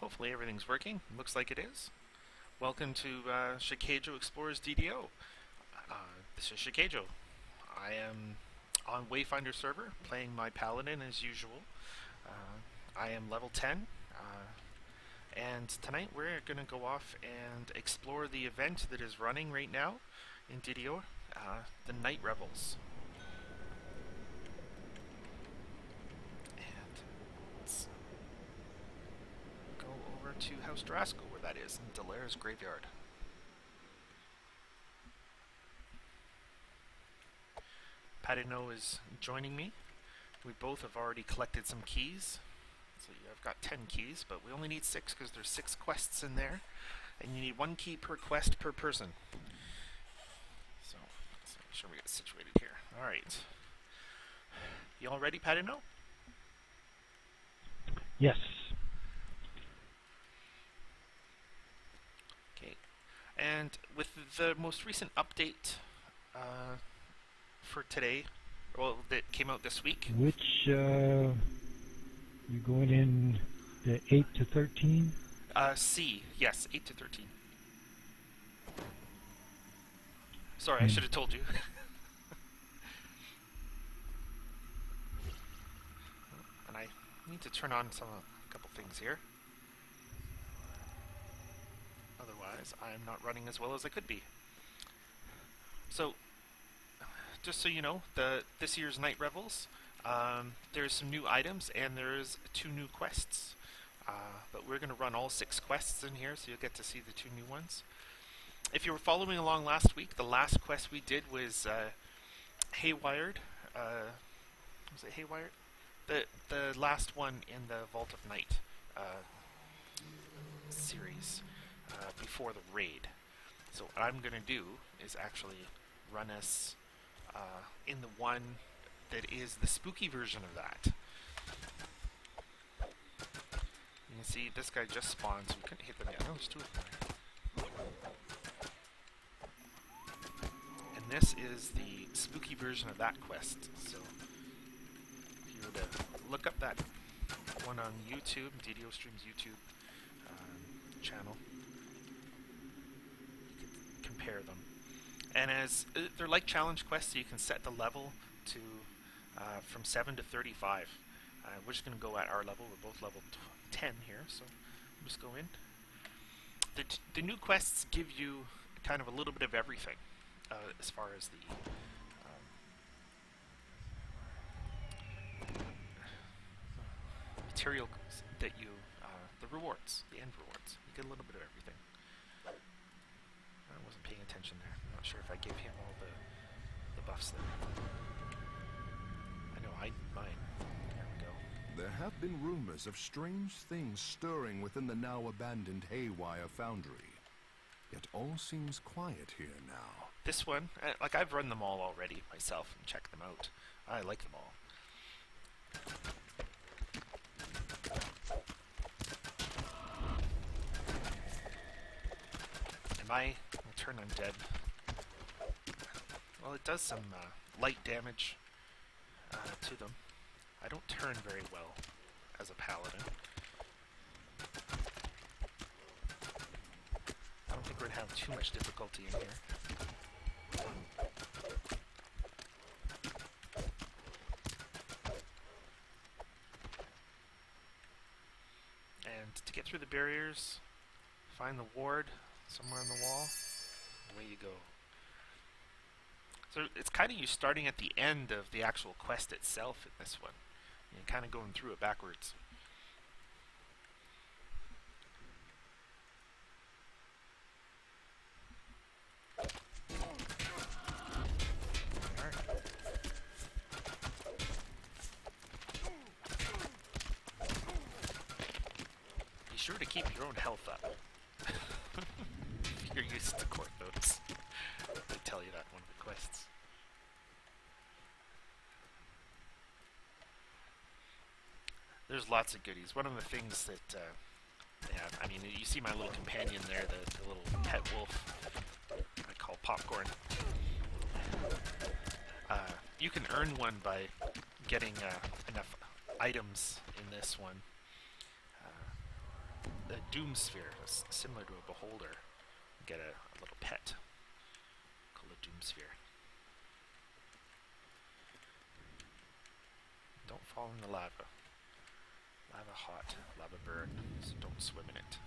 Hopefully everything's working. Looks like it is. Welcome to Shikaijo Explores DDO. This is Shikaijo. I am on Wayfinder server, playing my paladin as usual. I am level 10, and tonight we're going to go off and explore the event that is running right now in DDO, the Night Revels. And let's go over to House Drasko, where that is, in Delera's graveyard. Padino is joining me. We both have already collected some keys. So I've got 10 keys, but we only need 6 because there's 6 quests in there. And you need 1 key per quest per person. So let's make sure we get situated here. Alright. You all ready, Padino? Yes. Okay. And with the most recent update for today, well, that came out this week. Which, you going in the 8 to 13? C. Yes, 8 to 13. Sorry, I should have told you. And I need to turn on a couple things here. Otherwise, I'm not running as well as I could be. So, just so you know, this year's Night Revels, there's some new items and there's 2 new quests. But we're going to run all 6 quests in here, so you'll get to see the 2 new ones. If you were following along last week, the last quest we did was Haywired. Was it Haywired? The last one in the Vault of Night series before the raid. So what I'm going to do is actually run us in the one that is the spooky version of that. You can see this guy just spawned, so we couldn't hit them yet. No, there's 2 of them there. And this is the spooky version of that quest. So if you were to look up that one on YouTube, DDO Stream's YouTube channel, you can compare them. And as they're like challenge quests, so you can set the level to from 7 to 35. We're just going to go at our level. We're both level 10 here, so we'll just go in. The new quests give you kind of a little bit of everything as far as the material that you, the rewards, the end rewards. You get a little bit of everything. I wasn't paying attention there. I'm not sure if I gave him all the buffs there. I know I need mine. There we go. There have been rumors of strange things stirring within the now abandoned Haywire Foundry. Yet all seems quiet here now. This one, like I've run them all already myself and checked them out. I like them all. I'll turn undead. Well, it does some light damage to them. I don't turn very well as a paladin. I don't think we're going to have too much difficulty in here. And to get through the barriers, find the ward somewhere on the wall, away you go. So it's kind of you starting at the end of the actual quest itself in this one. You're kind of going through it backwards. Alright. Be sure to keep your own health up. You're used to court notes. They tell you that in one of the quests. There's lots of goodies. One of the things that they have, I mean, you see my little companion there, the little pet wolf I call Popcorn. You can earn one by getting enough items in this one. the Doom Sphere, similar to a beholder. Get a little pet called a Doom Sphere. Don't fall in the lava. Lava hot, lava burn, so don't swim in it.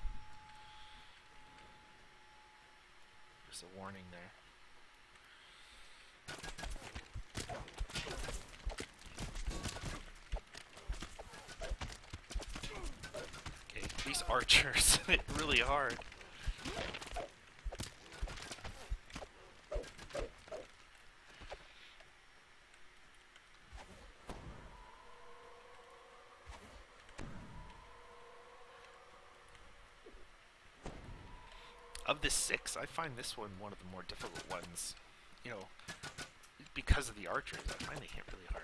There's a warning there. Okay, these archers hit really hard. Of the 6, I find this one of the more difficult ones. You know, because of the archers, I find they hit really hard.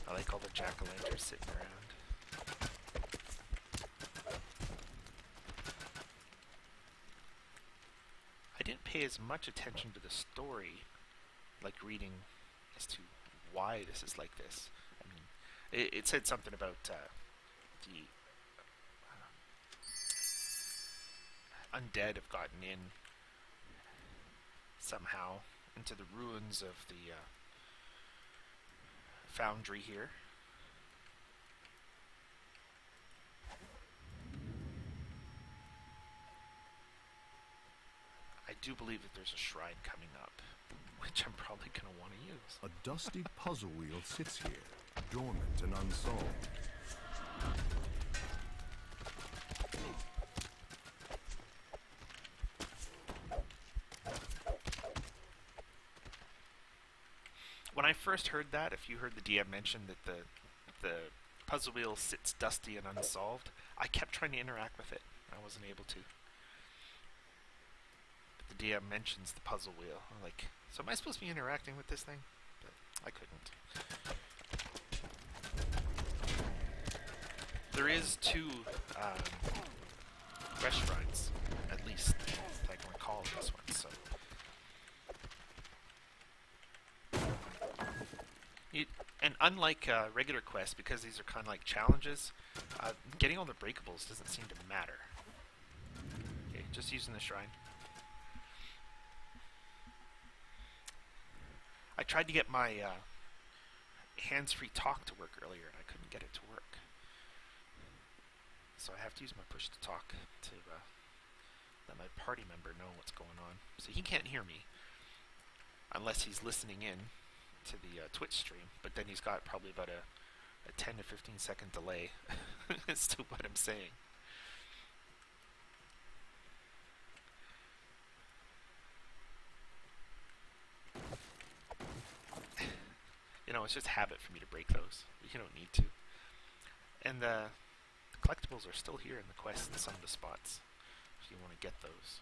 I like all the jack-o'-lanterns sitting around. I didn't pay as much attention to the story, like reading as to why this is like this. I mean, it said something about the undead have gotten in somehow into the ruins of the foundry here. I do believe that there's a shrine coming up, which I'm probably going to want to use. A dusty puzzle wheel sits here, dormant and unsolved. When I first heard that, if you heard the DM mention that the puzzle wheel sits dusty and unsolved, I kept trying to interact with it. I wasn't able to. But the DM mentions the puzzle wheel. I'm like, so am I supposed to be interacting with this thing? But I couldn't. There is 2 quest shrines, at least, that I can recall in this one, so. And unlike regular quests, because these are kind of like challenges, getting all the breakables doesn't seem to matter. Okay, just using the shrine. I tried to get my hands-free talk to work earlier, and I couldn't get it to work. So I have to use my push-to-talk to let my party member know what's going on. So he can't hear me, unless he's listening in to the Twitch stream, but then he's got probably about a 10 to 15 second delay as to what I'm saying. You know, it's just habit for me to break those. You don't need to. And the collectibles are still here in the quest in some of the spots, if you want to get those.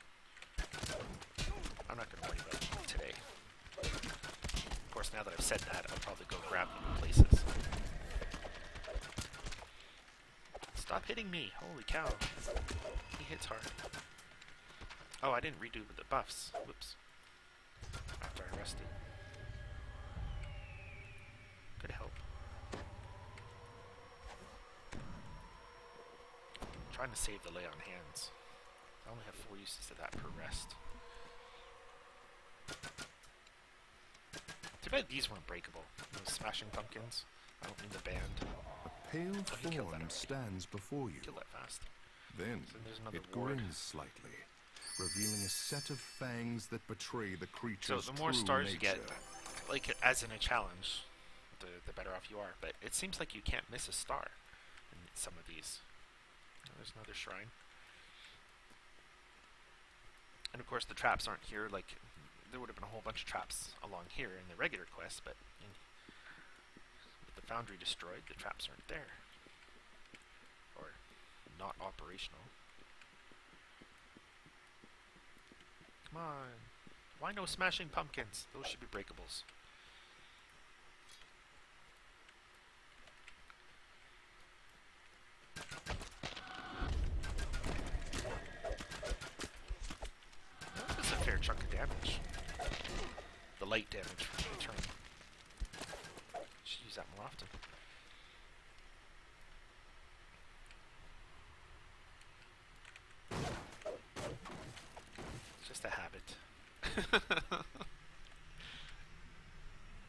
I'm not going to worry about them today. Of course, now that I've said that, I'll probably go grab them in places. Stop hitting me! Holy cow. He hits hard. Oh, I didn't redo the buffs. Whoops. After I rested. Could help. I'm trying to save the lay on hands. I only have 4 uses of that per rest. Too bad these weren't breakable. Those smashing pumpkins. I don't need the band. A pale form stands before you. Kill that fast. Then So there's another it ward. grins slightly, revealing a set of fangs that betray the creature's So the more true stars nature. you get, like as in a challenge, the better off you are. But it seems like you can't miss a star in some of these. Oh, there's another shrine. And of course the traps aren't here. Like, there would have been a whole bunch of traps along here in the regular quest, but with the foundry destroyed, the traps aren't there. Or not operational. Come on. Why no smashing pumpkins? Those should be breakables. That's a fair chunk of damage. light damage for the turn. Should use that more often. It's just a habit.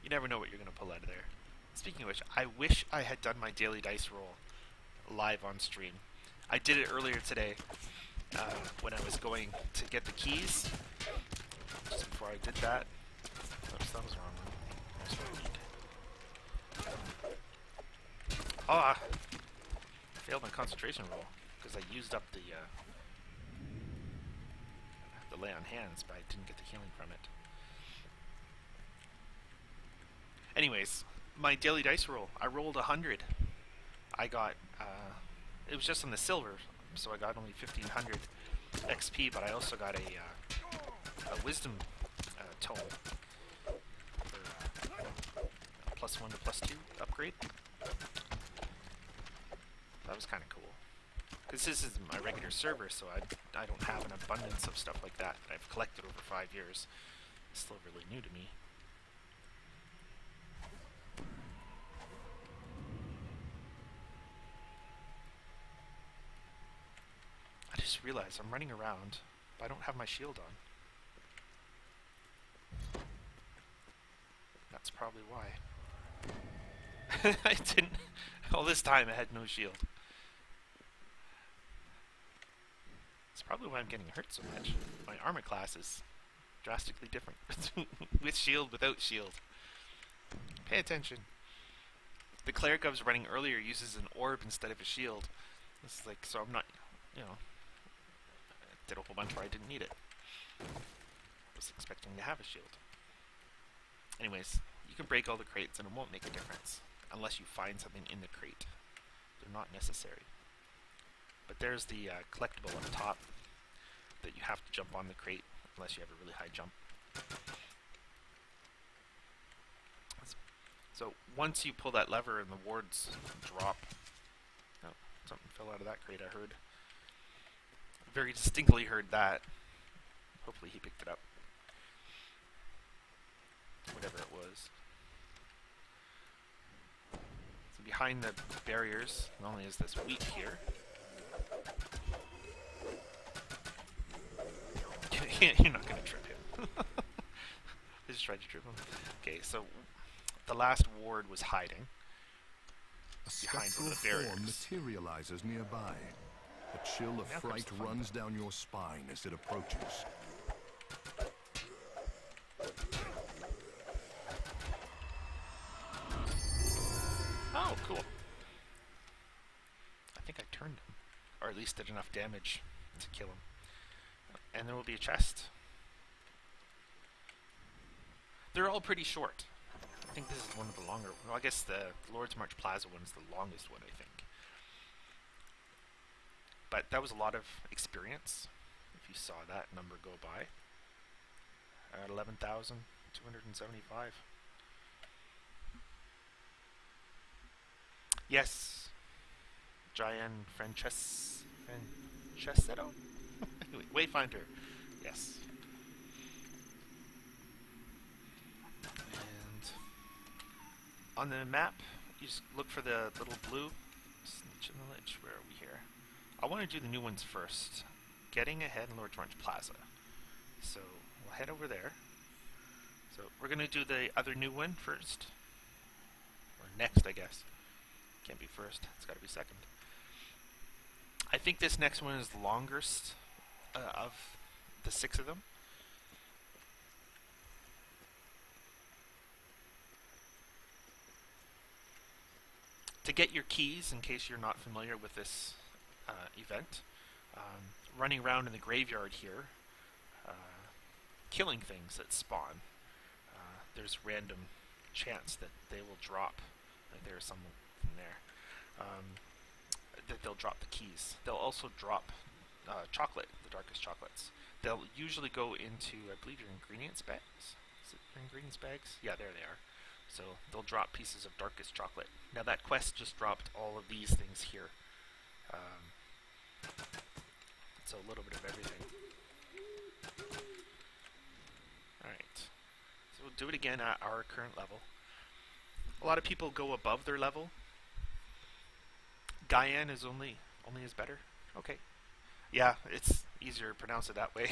You never know what you're going to pull out of there. Speaking of which, I wish I had done my daily dice roll live on stream. I did it earlier today when I was going to get the keys. Just before I did that. Oops, that was wrong. There's what I need. Ah! Failed my concentration roll because I used up the lay on hands, but I didn't get the healing from it. Anyways, my daily dice roll, I rolled 100. I got, it was just on the silver, so I got only 1500 XP, but I also got a wisdom tome for a +1 to +2 upgrade. That was kind of cool. Because this is my regular server, so I don't have an abundance of stuff like that I've collected over 5 years. It's still really new to me. I just realized I'm running around, but I don't have my shield on. That's probably why. I didn't... All this time I had no shield. It's probably why I'm getting hurt so much. My armor class is drastically different. With shield, without shield. Pay attention. The cleric I was running earlier uses an orb instead of a shield. This is like, so I'm not, you know... I did a whole bunch where I didn't need it. I was expecting to have a shield. Anyways, you can break all the crates and it won't make a difference. Unless you find something in the crate. They're not necessary. But there's the collectible up top that you have to jump on the crate unless you have a really high jump. So once you pull that lever and the wards drop... Oh, something fell out of that crate, I heard. Very distinctly heard that. Hopefully he picked it up. Whatever it was. So behind the barriers, not only is this wheat here... You're not going to trip him. I just tried to trip him. Okay, so the last ward was hiding behind one of the barriers. Form materializes nearby. A chill of fright runs down your spine as it approaches. Oh, cool. I think I turned him. Or at least did enough damage to kill him. And there will be a chest. They're all pretty short. I think this is one of the longer... Well, I guess the Lord's March Plaza one is the longest one, I think. But that was a lot of experience, if you saw that number go by. At 11,275. Yes. Giant Francesco? Wayfinder. Yes. And on the map, you just look for the little blue snitch in the lich. Where are we here? I want to do the new ones first. Getting ahead in Lord's March Plaza. So we'll head over there. So we're going to do the other new one first. Or next, I guess. Can't be first. It's got to be second. I think this next one is the longest of the 6 of them. To get your keys, in case you're not familiar with this event, running around in the graveyard here, killing things that spawn. There's random chance that they will drop. Like there's some in there. That they'll drop the keys. They'll also drop chocolate, the darkest chocolates. They'll usually go into, I believe, your ingredients bags. Is it your ingredients bags? Yeah, there they are. So they'll drop pieces of darkest chocolate. Now that quest just dropped all of these things here. So a little bit of everything. Alright. So we'll do it again at our current level. A lot of people go above their level. Gaian is only is better. Okay. Yeah, it's easier to pronounce it that way.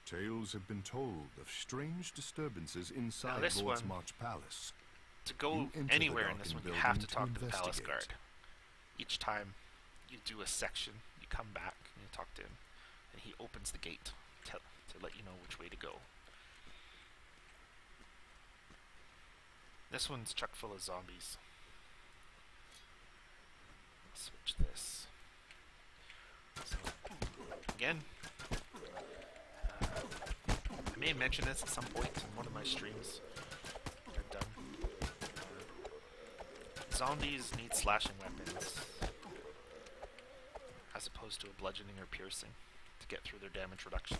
Tales have been told of strange disturbances inside this Lord's one, March Palace. To go You enter anywhere the in this one, darkened you have to building talk to the palace investigate. guard. Each time you do a section, you come back and you talk to him, and he opens the gate to let you know which way to go. This one's chock full of zombies. Switch this. So, again, I may have mentioned this at some point in one of my streams I've done. Zombies need slashing weapons, as opposed to a bludgeoning or piercing, to get through their damage reduction.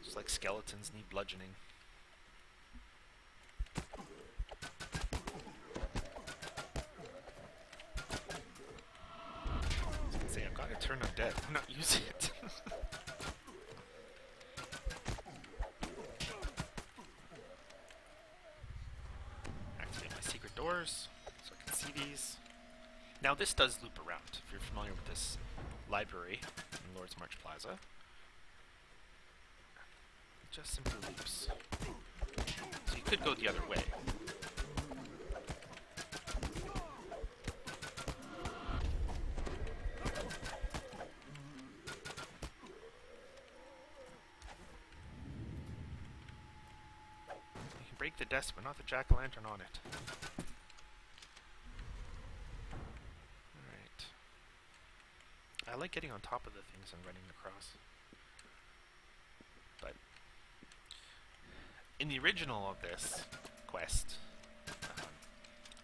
Just like skeletons need bludgeoning. I was gonna say, I've got to turn undead. I'm not using it. Activate my secret doors so I can see these. Now this does loop around, if you're familiar with this library in Lord's March Plaza. It just simply loops. So you could go the other way. You can break the desk, but not the jack-o'-lantern on it. Alright. I like getting on top of the things and running across. But in the original of this quest,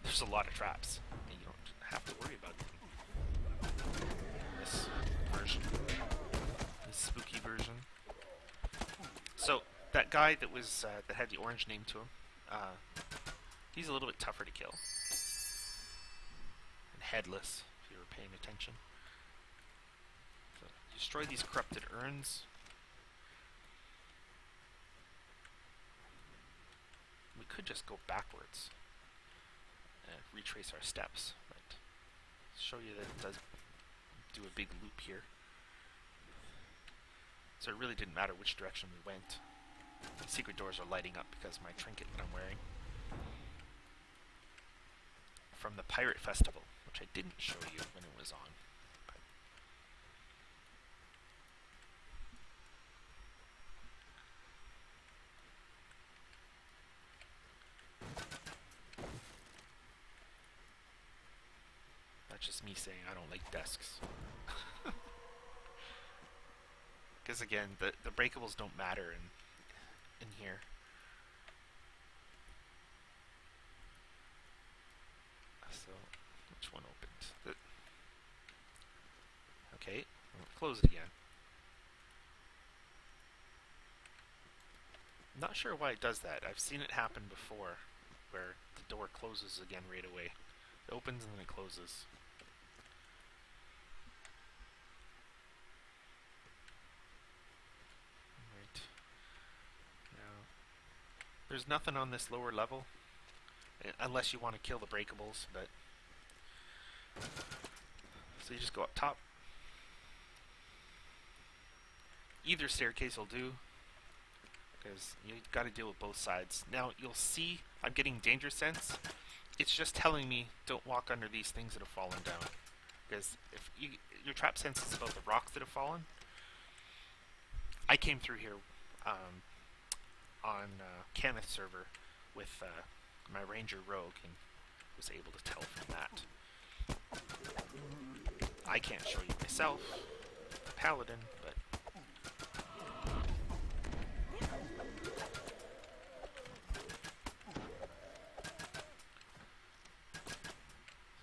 there's a lot of traps, and you don't have to worry about them. This version, this spooky version. So that guy that was that had the orange name to him, he's a little bit tougher to kill, and headless if you were paying attention. So destroy these corrupted urns. We could just go backwards and retrace our steps, but show you that it does do a big loop here. So it really didn't matter which direction we went. The secret doors are lighting up because of my trinket that I'm wearing. From the Pirate Festival, which I didn't show you when it was on. That's just me saying I don't like desks. Because again, the breakables don't matter in here. So, which one opened? Okay, I'll close it again. I'm not sure why it does that. I've seen it happen before, where the door closes again right away. It opens and then it closes. Right. Now, there's nothing on this lower level, unless you want to kill the breakables, but so you just go up top. Either staircase will do, because you've got to deal with both sides. Now you'll see I'm getting danger sense. It's just telling me don't walk under these things that have fallen down, because if your trap sense is about the rocks that have fallen. I came through here on Kenneth's server with my Ranger Rogue and was able to tell from that. I can't show you myself, Paladin, but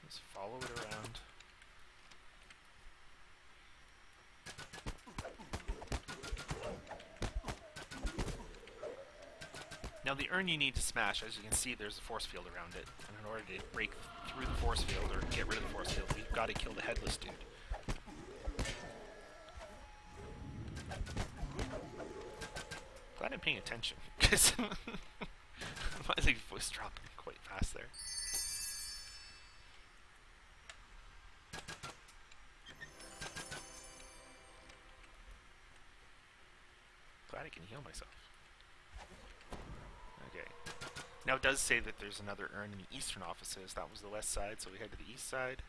just follow it around. Now the urn you need to smash, as you can see, there's a force field around it. And in order to break through the force field, or get rid of the force field, you've got to kill the headless dude. Glad I'm paying attention, because my voice dropping quite fast there. Glad I can heal myself. Okay. Now it does say that there's another urn in the eastern offices. That was the west side, so we head to the east side.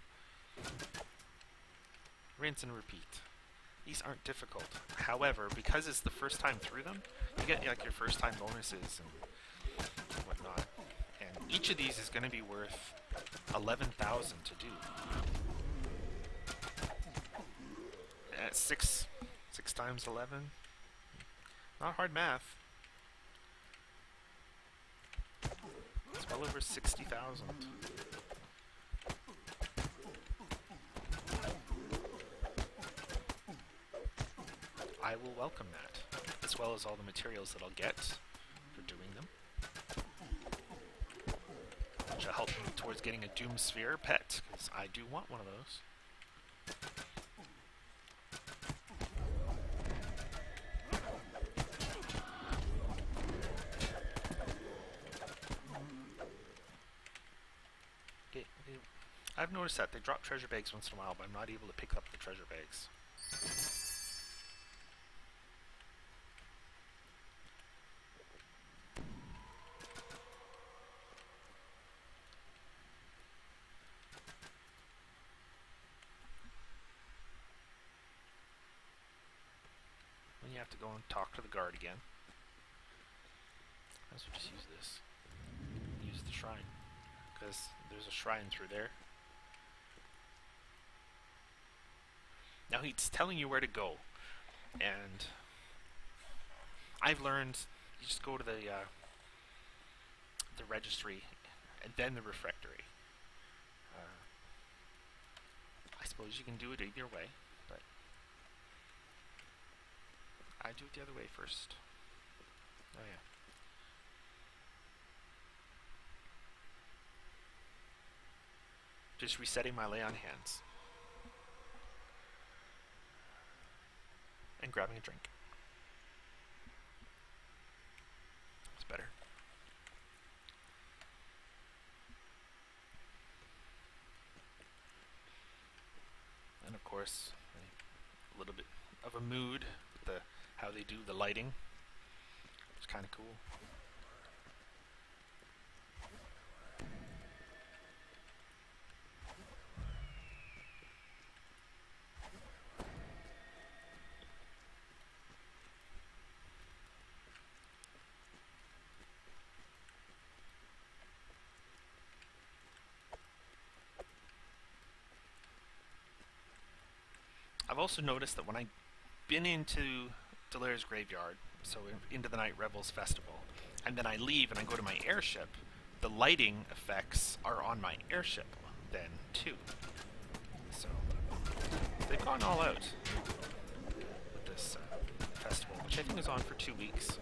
Rinse and repeat. These aren't difficult. However, because it's the first time through them, you get like your first time bonuses and whatnot. And each of these is going to be worth 11,000 to do. That's 6 times 11. Not hard math. It's well over 60,000. I will welcome that, as well as all the materials that I'll get for doing them, which will help me towards getting a Doom Sphere pet, because I do want one of those. Okay, I've noticed that they drop treasure bags once in a while, but I'm not able to pick up the treasure bags. You have to go and talk to the guard again. Let's just use this. Use the shrine, because there's a shrine through there. Now he's telling you where to go, and I've learned you just go to the registry and then the refectory. I suppose you can do it either way, but I do it the other way first. Oh yeah. Just resetting my lay on hands. And grabbing a drink. It's better. And of course, a little bit of a mood with the how they do the lighting. It's kind of cool. I've also noticed that when I've been into Delera's graveyard, so into the Night Revels festival, and then I leave and I go to my airship, the lighting effects are on my airship then too. So they've gone all out with this festival, which I think is on for 2 weeks.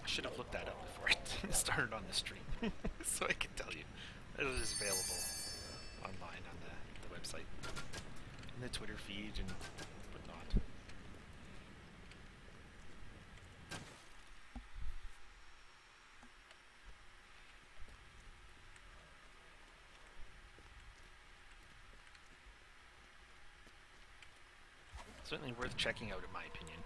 I should have looked that up before I started on the stream, so I can tell you that it is available online on the website, and the Twitter feed and whatnot. Certainly worth checking out, in my opinion.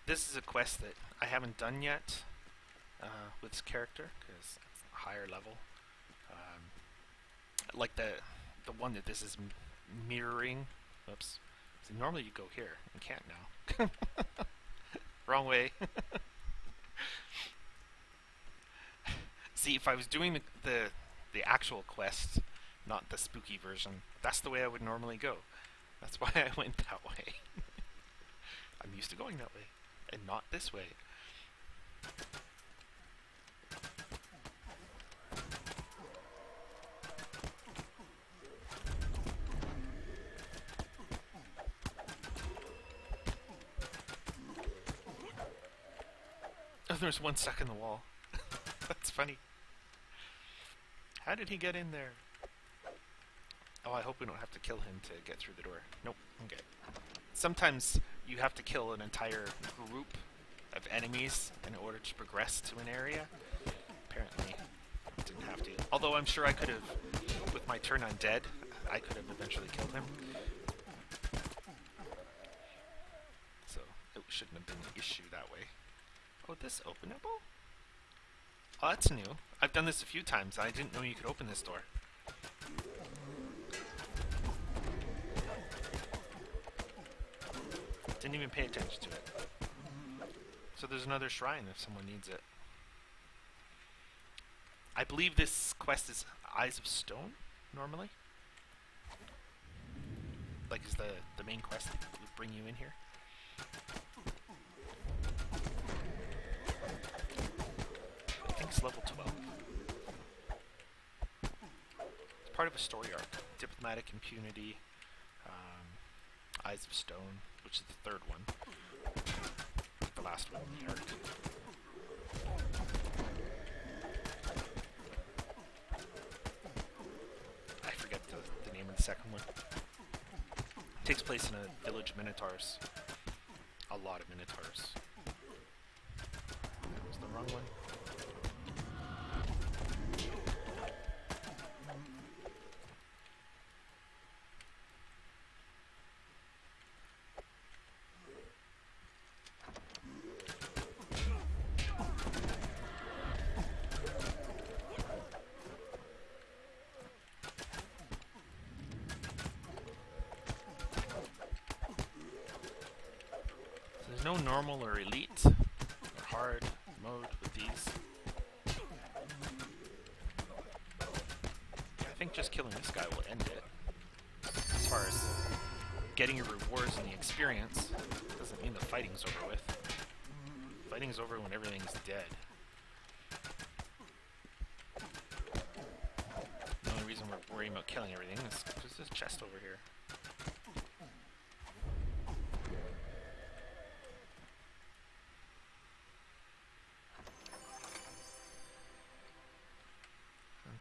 This is a quest that I haven't done yet with this character, because it's a higher level. Like the one that this is mirroring. Oops. So normally you go here. You can't now. Wrong way. See, if I was doing the actual quest, not the spooky version, that's the way I would normally go. That's why I went that way. I'm used to going that way, and not this way. there's one stuck in the wall. That's funny. How did he get in there? Oh, I hope we don't have to kill him to get through the door. Nope, okay. Sometimes you have to kill an entire group of enemies in order to progress to an area. Apparently, I didn't have to. Although I'm sure I could have, with my turn undead, I could have eventually killed him. So, it shouldn't have been an issue that way. Oh, this openable? Oh, that's new. I've done this a few times. I didn't know you could open this door. Didn't even pay attention to it. So there's another shrine if someone needs it. I believe this quest is Eyes of Stone, normally. Like, is the main quest that would bring you in here. I think it's level 12. It's part of a story arc. Diplomatic Impunity, Eyes of Stone, which is the third one. The last one in the arc. I forget the name of the second one. It takes place in a village of Minotaurs. A lot of Minotaurs. That was the wrong one. No normal or elite or hard mode with these. I think just killing this guy will end it. As far as getting your rewards and the experience, doesn't mean the fighting's over with. Fighting's over when everything's dead. The only reason we're worrying about killing everything is because there's a chest over here.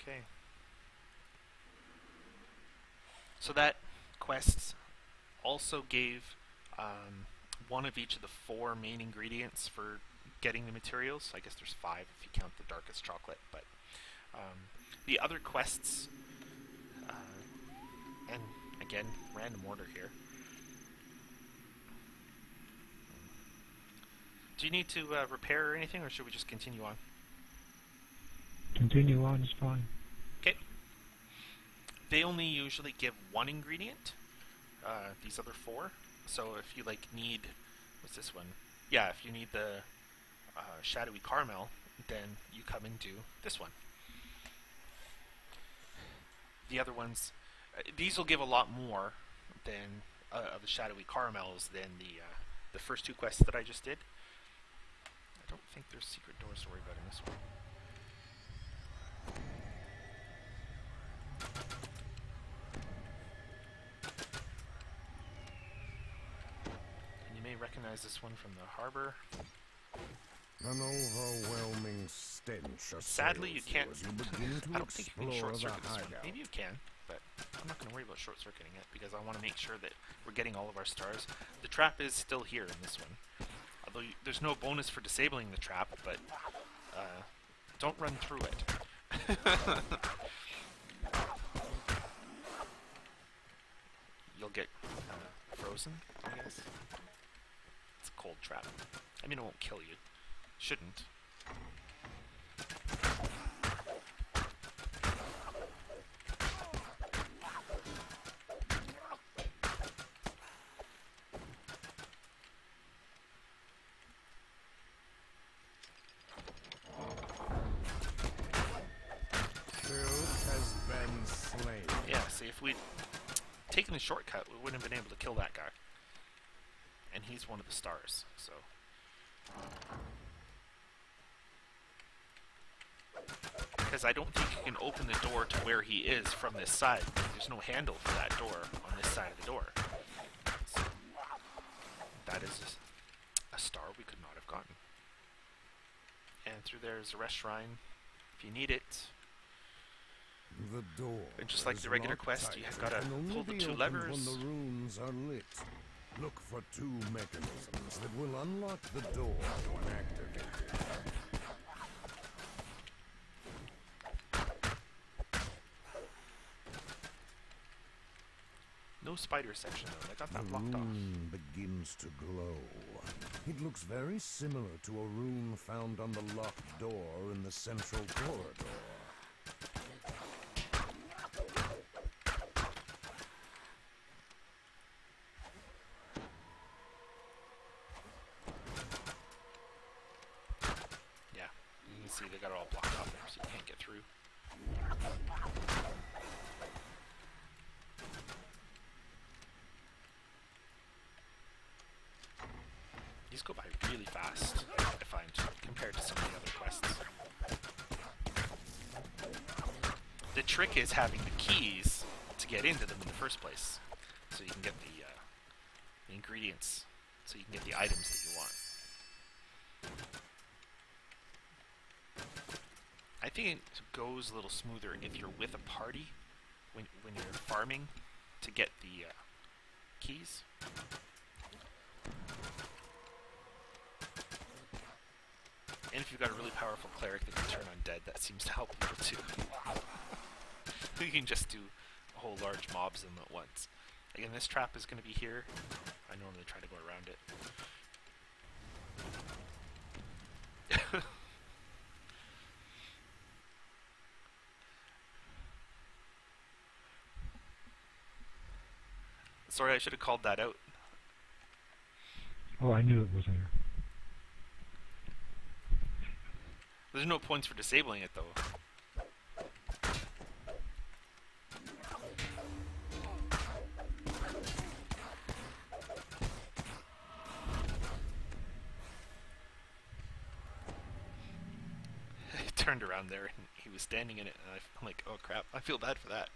Okay. So that quest also gave one of each of the 4 main ingredients for getting the materials. I guess there's 5 if you count the darkest chocolate, but the other quests, and again, random order here. Do you need to repair or anything, or should we just continue on? Continue on is fine. Okay. They only usually give 1 ingredient. These other 4. So if you need, what's this one? Yeah, if you need the shadowy caramel, then you come and do this one. The other ones, these will give a lot more than of the shadowy caramels than the first 2 quests that I just did. I don't think there's secret doors to worry about in this one. And you may recognize this one from the harbor. An overwhelming stench. Sadly, you can't. I don't think you can explore short circuit the this one. hideout. Maybe you can, but I'm not going to worry about short circuiting it because I want to make sure that we're getting all of our stars. The trap is still here in this one, although there's no bonus for disabling the trap. But don't run through it. You'll get frozen, I guess. It's a cold trap. I mean, it won't kill you. Shouldn't. Has been slain. Yeah, see, if we'd taken the shortcut, we wouldn't have been able to kill that guy. And he's one of the stars, so... Because I don't think you can open the door to where he is from this side. There's no handle for that door on this side of the door. So that is a star we could not have gotten. And through there is a rest shrine if you need it. The door. And just like the regular quest, you have got to pull the 2 levers. When the runes are lit. Look for 2 mechanisms that will unlock the door when activated. No spider section though, I got that blocked The off. rune begins to glow. It looks very similar to a rune found on the locked door in the central corridor. Yeah, you can see they got it all blocked off there so you can't get through. These go by really fast, I find, compared to some of the other quests. The trick is having the keys to get into them in the first place, so you can get the ingredients, so you can get the items that you want. I think it goes a little smoother if you're with a party when you're farming to get the keys. And if you've got a really powerful cleric that can turn undead, that seems to help people too. You can just do a whole large mobs of them at once. Again, this trap is going to be here. I normally try to go around it. Sorry, I should have called that out. Oh, I knew it was there. There's no points for disabling it, though. He turned around there, and he was standing in it, and I'm like, oh crap, I feel bad for that.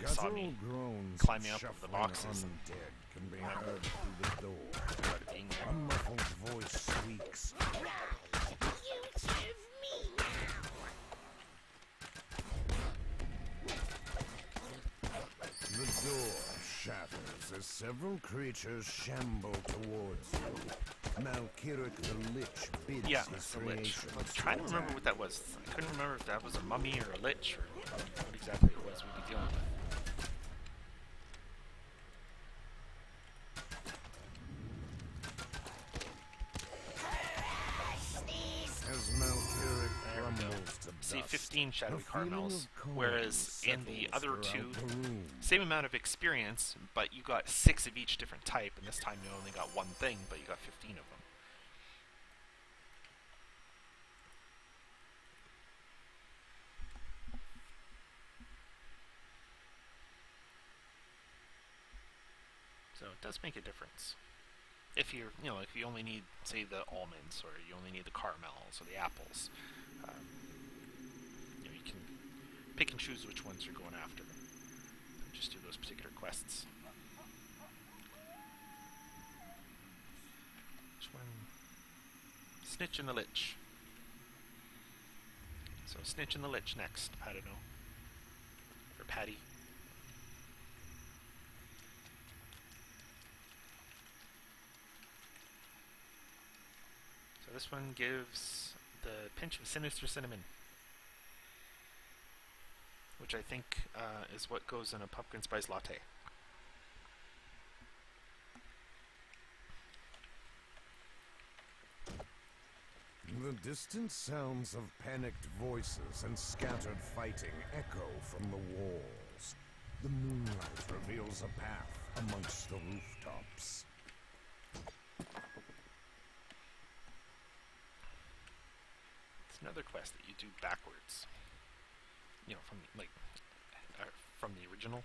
The Saw guttural me groans climbing up over the shuffling boxes. undead can be heard through the door. Out of being A there. muffled voice squeaks. You serve me now. The door shatters as several creatures shamble towards you. Malkirik the Lich bids Yeah, his it's a lich. creations I'm trying to remember attack. what that was. I couldn't remember if that was a mummy or a lich or what exactly it was we'd be dealing with. As Malkirik There we go. crumbles to See, dust, 15 shadowy a feeling caramels, of calm whereas in the settles other throughout two, the room. same amount of experience, but you got 6 of each different type, and this time you only got 1 thing, but you got 15 of them. So it does make a difference. If you're, if you only need, say, the almonds, or you only need the caramels or the apples, you can pick and choose which ones you're going after, and just do those particular quests. Which one? Snitch and the Lich. So Snitch and the Lich next, Patino. Or Patty. So this one gives the pinch of sinister cinnamon, which I think is what goes in a pumpkin spice latte. The distant sounds of panicked voices and scattered fighting echo from the walls. The moonlight reveals a path amongst the rooftops. It's another quest that you do backwards. From from the original.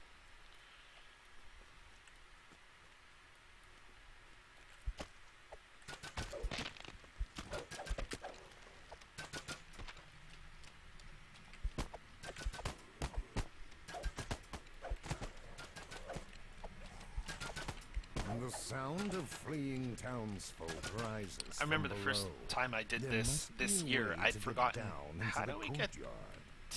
sound of fleeing townsfolk rises. I remember the from first below. time I did There this must be a year, way I'd to get forgotten down into how the do we get courtyard.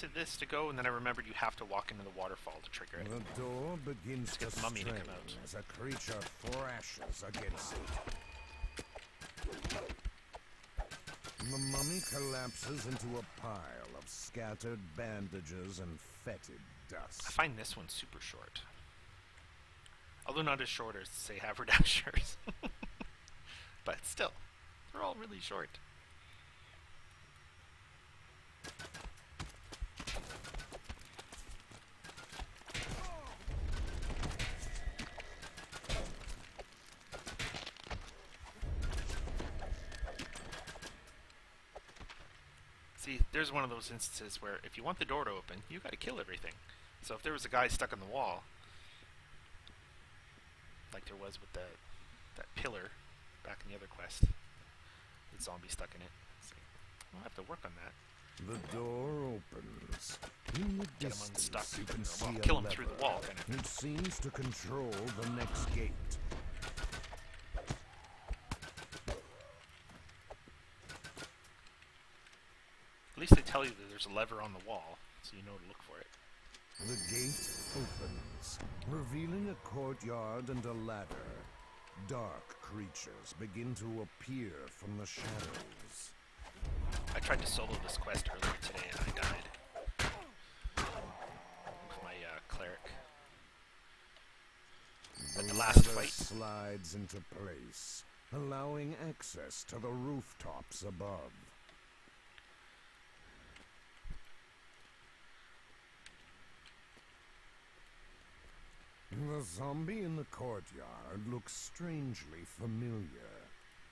to this to go, and then I remembered you have to walk into the waterfall to trigger it. The door begins Let's get to the mummy to strain come out. as a creature thrashes against it. The mummy collapses into a pile of scattered bandages and fetid I dust. find this one super short. Although not as short as, say, haberdashers. But still, they're all really short. See, there's one of those instances where if you want the door to open, you gotta kill everything. So if there was a guy stuck in the wall, like there was with that pillar back in the other quest, the zombie stuck in it. So I'll have to work on that. The door opens. In the Get him distance, unstuck. you can Well, see kill a him through the lever. wall, kind of. It seems to control the next gate. At least they tell you that there's a lever on the wall, so you know to look for it. The gate opens, revealing a courtyard and a ladder. Dark creatures begin to appear from the shadows. I tried to solo this quest earlier today and I died. With my cleric. At the last ladder fight. slides into place, allowing access to the rooftops above. The zombie in the courtyard looks strangely familiar.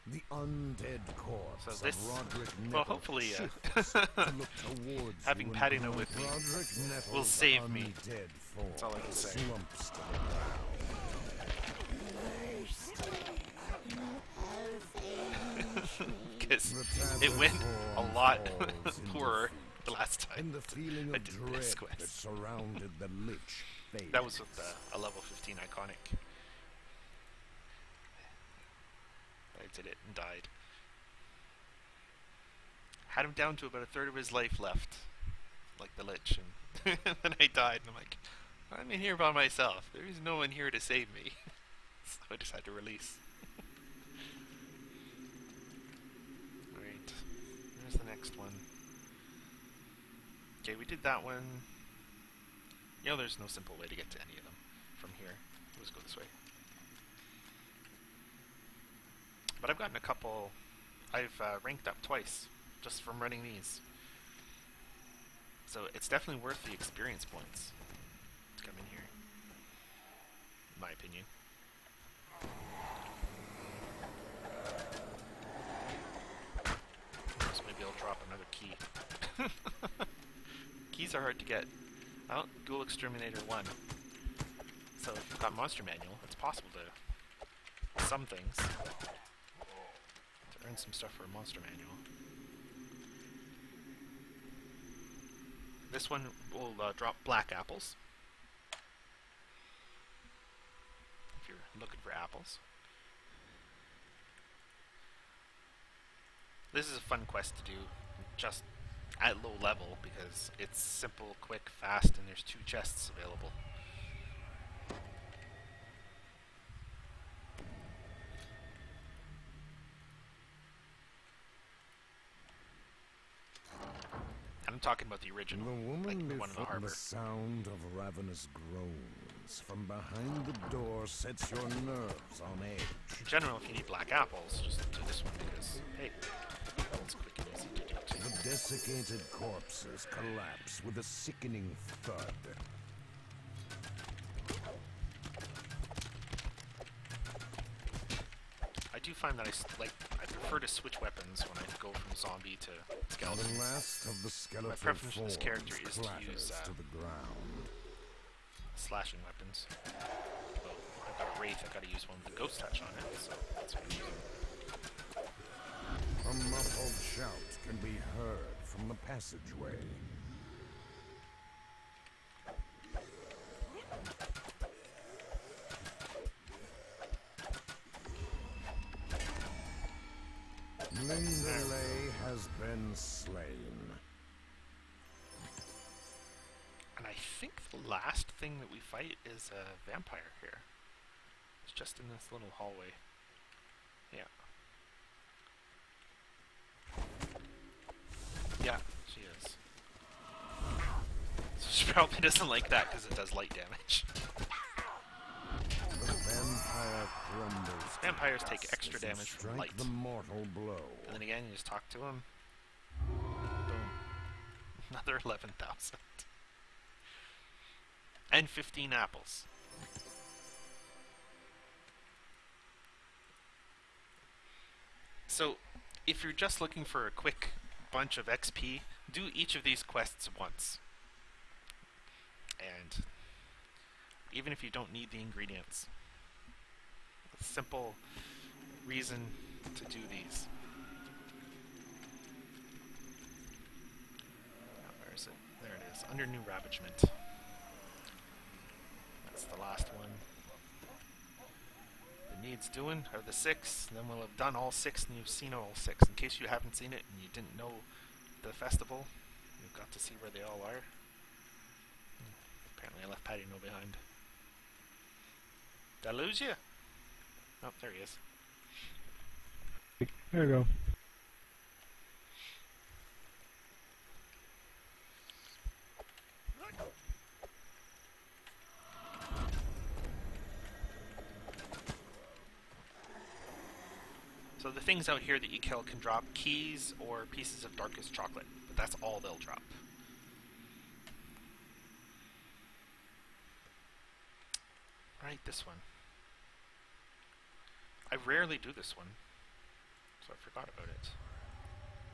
The undead corpse So this- of Roderick Nettles well, hopefully, shifts to look towards having you, and Patino with me Roderick Nettles' will save me. undead form That's all I can say. slumps to the ground. Because The it went tattered a form lot falls into poorer feet, the last time. and the feeling I of did dread this quest. that surrounded the lich fades. That was with a level 15 iconic. I did it and died. Had him down to about a third of his life left, like the lich, and then I died, and I'm like, I'm in here by myself. There is no one here to save me. So I just had to release. Alright, there's the next one. Okay, we did that one. You know, there's no simple way to get to any of them from here. We'll just go this way. But I've gotten a couple. I've ranked up twice just from running these. So it's definitely worth the experience points to come in here, in my opinion. So maybe I'll drop another key. Keys are hard to get. Oh, Dual Exterminator 1. So if you've got Monster Manual, it's possible to some things. To earn some stuff for a Monster Manual. This one will drop black apples. If you're looking for apples. This is a fun quest to do, just at low level, because it's simple, quick, fast, and there's 2 chests available. I'm talking about the The original, woman like the one in the before harbor. the sound of ravenous groans from behind the door sets your nerves on edge. In general, if you need black apples, just do this one because, hey, it's quick and easy to do too. The desiccated corpses collapse with a sickening thud. I do find that I prefer to switch weapons when I go from zombie to skeleton. The last of the skeletal My preference for this forms character is to clatters use, to the ground. Slashing weapons. Well, I've got a wraith, I've got to use one with a ghost touch on it, so that's what I'm using. A muffled shout can be heard from the passageway. And I think the last thing that we fight is a vampire here. It's just in this little hallway. Yeah. Yeah, she is. So she probably doesn't like that because it does light damage. The vampire crumbles. Vampires take extra damage from light. The mortal blow. And then again, you just talk to him. Boom. Another 11,000. And 15 apples. So, if you're just looking for a quick bunch of XP, do each of these quests once. And even if you don't need the ingredients, a simple reason to do these. Oh, where is it? There it is, under New Ravagement. That's the last one. The needs doing are the 6, then we'll have done all 6 and you've seen all 6. In case you haven't seen it and you didn't know the festival, you've got to see where they all are. Apparently I left Patty No behind. Did I lose you? Oh, there he is. There you go. So the things out here that you kill can drop keys or pieces of darkest chocolate, but that's all they'll drop. Right, this one. I rarely do this one, so I forgot about it.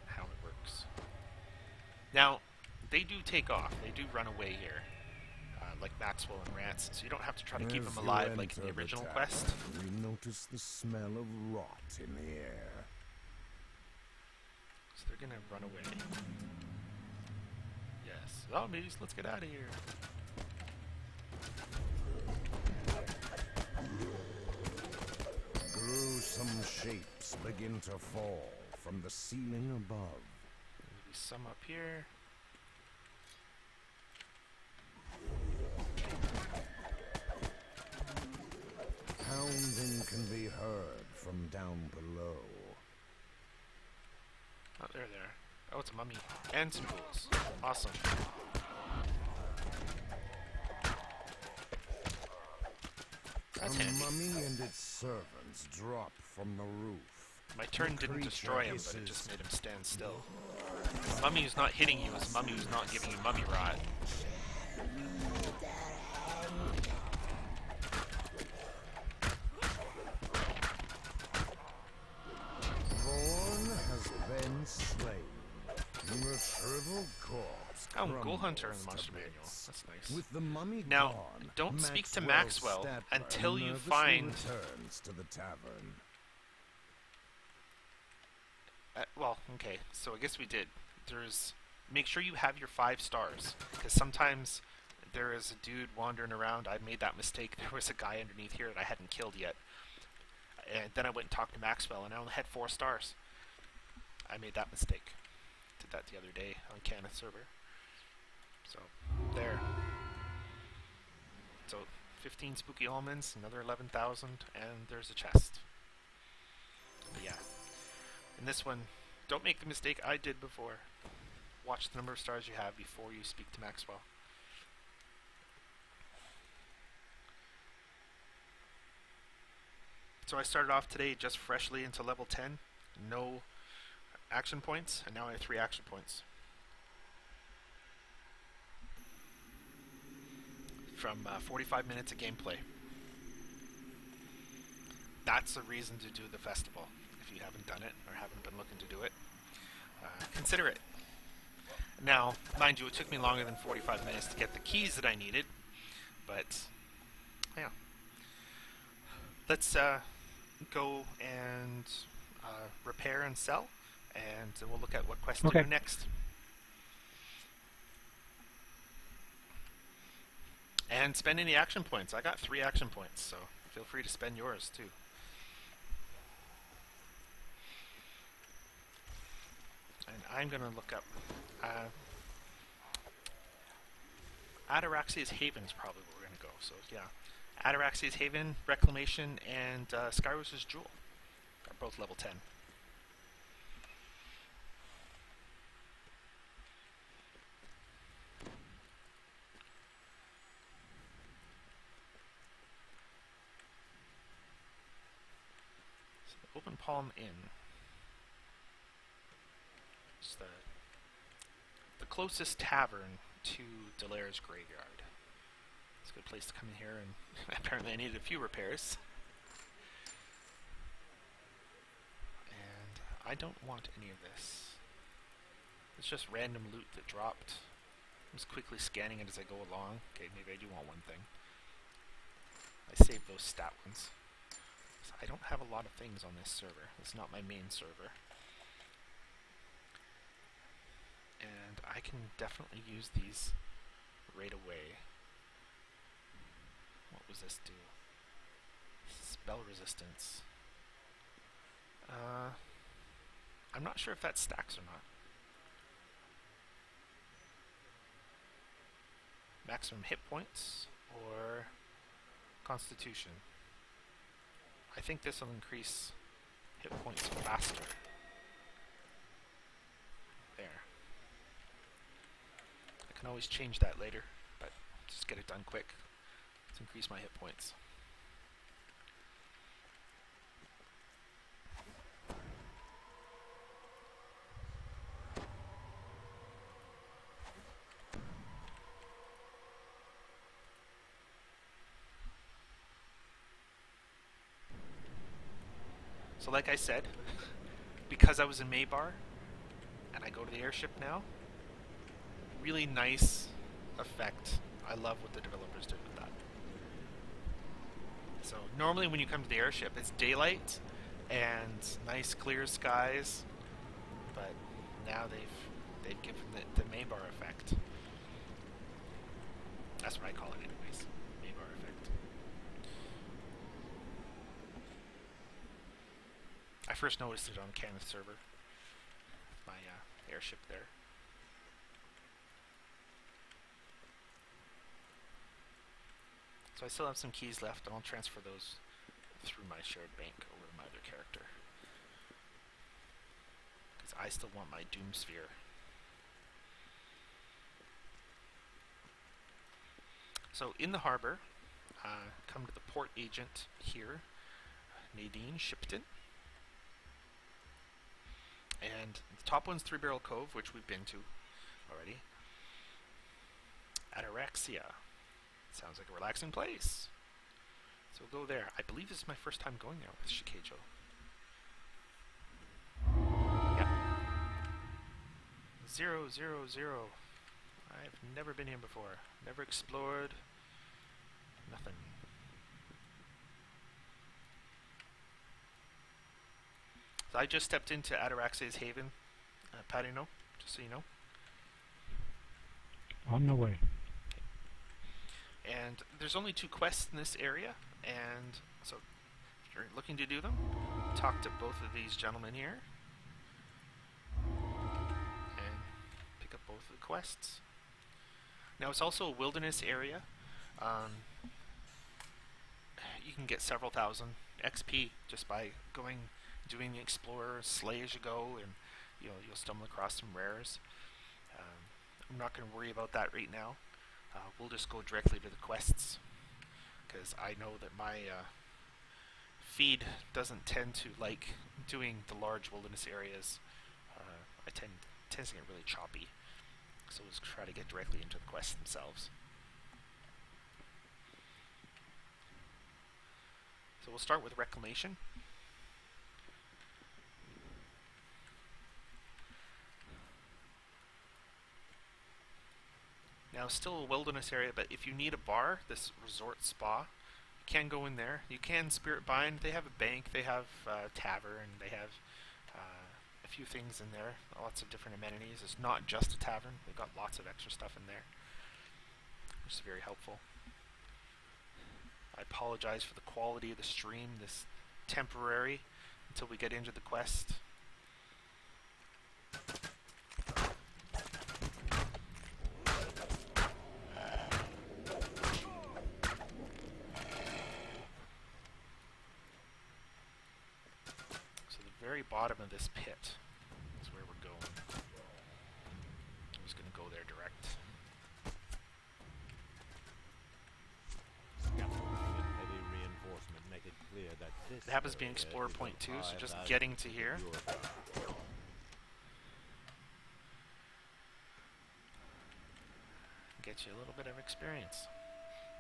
How it works. Now, they do take off. They do run away here, like Maxwell and Rance, so you don't have to try to keep them alive like in the original quest. We notice the smell of rot in the air. So they're gonna run away. Yes. Zombies, let's get out of here. Gruesome shapes begin to fall from the ceiling above. Maybe some up here. Pounding can be heard from down below. Oh, there. Oh, it's a mummy. And some ghouls. Awesome. That's A handy. mummy and its servants drop from the roof. My turn didn't destroy him, but it just made him stand still. A mummy who's not hitting you is a mummy who's not giving you mummy rot. Vorn has been slain. The shriveled corpse. Oh, Ghoul crumbles Hunter in the to monster manual. bits. That's nice. With the mummy Now, gone, don't speak to Maxwell's Maxwell stepper until you nervously find... returns to the tavern. well, okay, so I guess we did. Make sure you have your 5 stars, because sometimes there is a dude wandering around. I made that mistake. There was a guy underneath here that I hadn't killed yet. And then I went and talked to Maxwell, and I only had 4 stars. I made that mistake. Did that the other day on Canna server. So, there. So, 15 spooky almonds, another 11,000, and there's a chest. But yeah. In this one, don't make the mistake I did before. Watch the number of stars you have before you speak to Maxwell. So I started off today just freshly into level 10. No action points, and now I have 3 action points. From 45 minutes of gameplay. That's a reason to do the festival. If you haven't done it, or haven't been looking to do it, consider it. Now, mind you, it took me longer than 45 minutes to get the keys that I needed, but, yeah. Let's go and repair and sell, and we'll look at what quest to do next. And spend any action points. I got 3 action points, so feel free to spend yours too. And I'm going to look up... Ataraxia's Haven is probably where we're going to go. So, yeah. Ataraxia's Haven, Reclamation, and Skyros' Jewel are both level 10. So, the Open Palm Inn. It's the closest tavern to Delera's graveyard. It's a good place to come in here, and apparently I needed a few repairs. And I don't want any of this. It's just random loot that dropped. I'm just quickly scanning it as I go along. Okay, maybe I do want one thing. I saved those stat ones. So I don't have a lot of things on this server. It's not my main server. And I can definitely use these right away. What was this do? Spell resistance. I'm not sure if that stacks or not. Maximum hit points or constitution. I think this will increase hit points faster. There. I can always change that later, but just get it done quick. Let's increase my hit points. So like I said, because I was in Maybar, and I go to the airship now, really nice effect. I love what the developers did with that. So normally when you come to the airship, it's daylight and nice clear skies, but now they've given the Maybar effect. That's what I call it anyways, Maybar effect. I first noticed it on Kenneth's server, my airship there. So I still have some keys left, and I'll transfer those through my shared bank over to my other character. Because I still want my Doom Sphere. So in the harbor, come to the port agent here, Nadine Shipton. And the top one's Three Barrel Cove, which we've been to already. Ataraxia. Sounds like a relaxing place. So we'll go there. I believe this is my first time going there with Shikaijo. Yeah. 000. I've never been here before. Never explored. Nothing. So I just stepped into Ataraxia's Haven, Padino, just so you know. On the way. And there's only 2 quests in this area, and so if you're looking to do them, talk to both of these gentlemen here, and pick up both of the quests. Now it's also a wilderness area. You can get several thousand XP just by doing the Explorer, slay as you go, and you'll stumble across some rares. I'm not going to worry about that right now. We'll just go directly to the quests, because I know that my feed doesn't tend to like doing the large wilderness areas. It tends to get really choppy, so let's try to get directly into the quests themselves. So we'll start with Reclamation. Now, still a wilderness area, but if you need a bar, this resort spa, you can go in there. You can spirit bind. They have a bank, they have a tavern, they have a few things in there, lots of different amenities. It's not just a tavern. They've got lots of extra stuff in there, which is very helpful. I apologize for the quality of the stream. This temporary until we get into the quest. very bottom of this pit is where we're going. I'm just going to go there direct. Heavy reinforcement make it clear that this It happens to be area Explorer is Point of 2, so high just value getting to here. your- Get you a little bit of experience.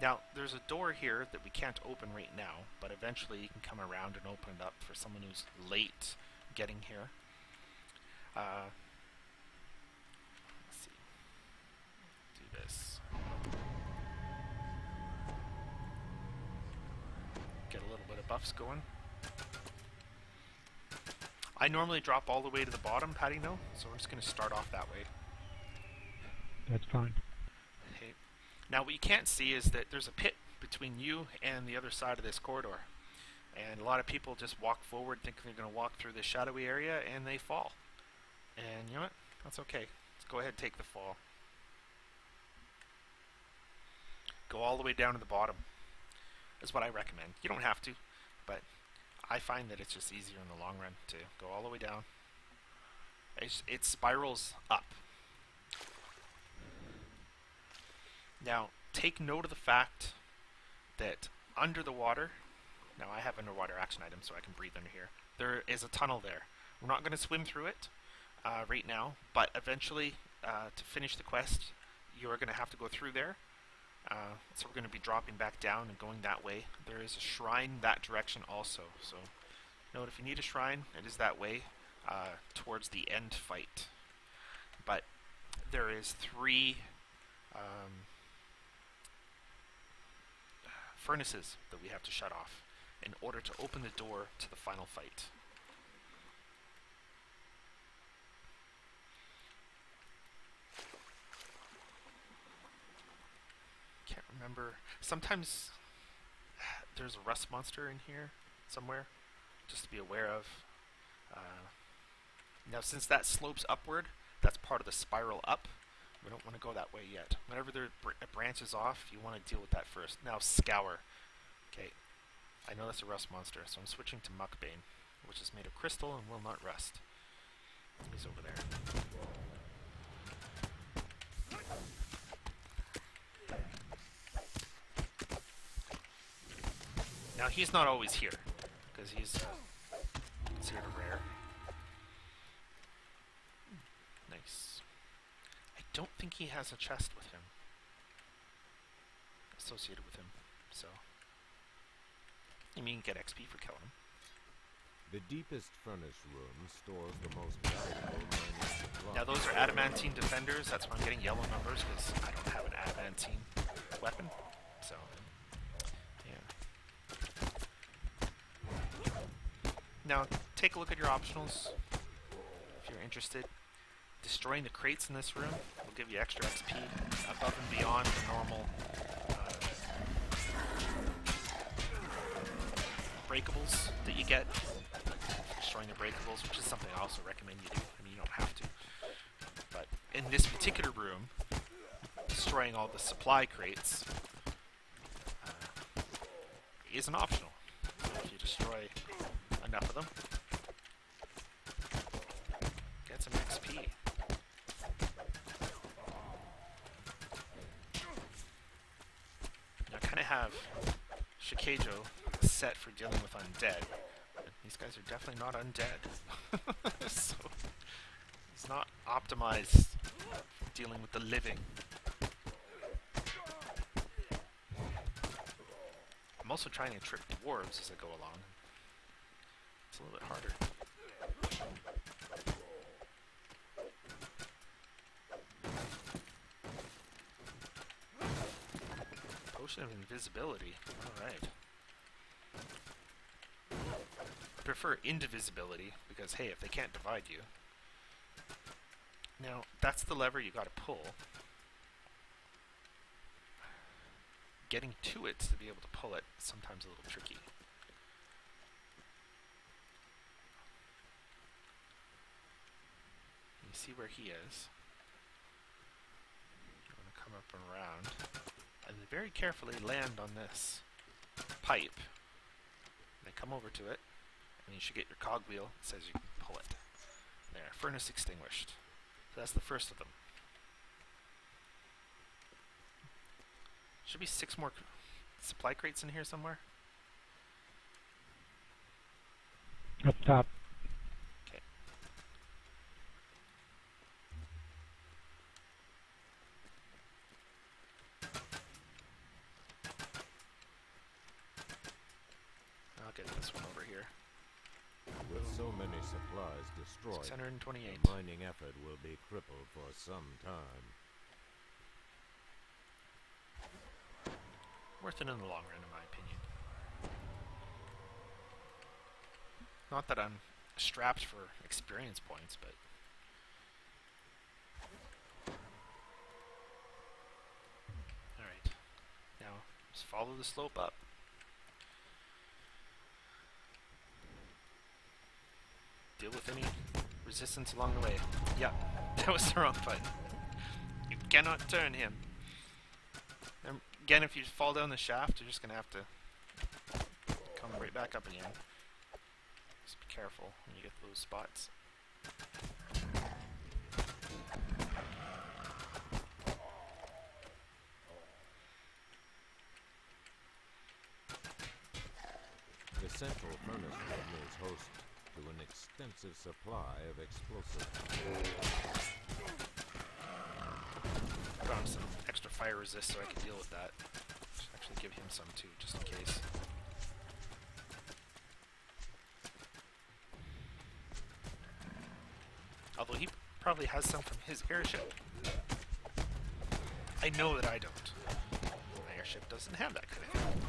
Now, there's a door here that we can't open right now, but eventually you can come around and open it up for someone who's late getting here. Let's see. Do this. Get a little bit of buffs going. I normally drop all the way to the bottom, Patty, no? So we're just going to start off that way. That's fine. Okay. Now what you can't see is that there's a pit between you and the other side of this corridor. And a lot of people just walk forward thinking they're going to walk through this shadowy area and they fall. And you know what? That's okay. Let's go ahead and take the fall. Go all the way down to the bottom is what I recommend. You don't have to, but I find that it's just easier in the long run to go all the way down. It spirals up. Now, take note of the fact that under the water, now I have underwater action items so I can breathe under here. There is a tunnel there. We're not going to swim through it right now, but eventually, to finish the quest, you are going to have to go through there. So we're going to be dropping back down and going that way. There is a shrine that direction also. So note, if you need a shrine, it is that way towards the end fight. But there is 3 furnaces that we have to shut off in order to open the door to the final fight. Can't remember. Sometimes there's a rust monster in here somewhere, just to be aware of. Now, since that slopes upward, that's part of the spiral up. We don't want to go that way yet. Whenever there branches off, you want to deal with that first. Now, Scour. Okay, I know that's a rust monster, so I'm switching to Muckbane, which is made of crystal and will not rust. He's over there. Now, he's not always here, because he's considered a rare. Nice. I don't think he has a chest with him, associated with him, so you mean get XP for killing him. The deepest furnace room stores the most valuable mining supplies. Now those are adamantine defenders, that's why I'm getting yellow numbers, because I don't have an adamantine weapon, so yeah. Now take a look at your optionals if you're interested. Destroying the crates in this room will give you extra XP above and beyond the normal breakables that you get. Destroying the breakables, which is something I also recommend you do. I mean, you don't have to. But in this particular room, destroying all the supply crates isn't optional. So if you destroy enough of them, get some XP. Now I kind of have Shikaijo set for dealing with undead. These guys are definitely not undead. So it's not optimized for dealing with the living. I'm also trying to trick dwarves as I go along. It's a little bit harder. Potion of invisibility. Alright. I prefer indivisibility, because hey, if they can't divide you. Now, that's the lever you gotta pull. Getting to it to be able to pull it is sometimes a little tricky. You see where he is. You want to come up and around, and very carefully land on this pipe. Then come over to it, and you should get your cogwheel. It says you There, furnace extinguished. So that's the first of them. Should be 6 more supply crates in here somewhere. Up top. Okay. I'll get this one over here. With so many supplies destroyed, 628. the mining effort will be crippled for some time. Worth it in the long run, in my opinion. Not that I'm strapped for experience points, but... Alright. Now, just follow the slope up. Deal with any resistance along the way. Yeah, that was the wrong button. You cannot turn him. And again, if you fall down the shaft, you're just going to have to come right back up again. Just be careful when you get those spots. The central furnace room is host to an extensive supply of explosives. I got him some extra fire resist so I can deal with that. Should actually give him some too, just in case. Although he probably has some from his airship. I know that I don't. My airship doesn't have that kind of thing.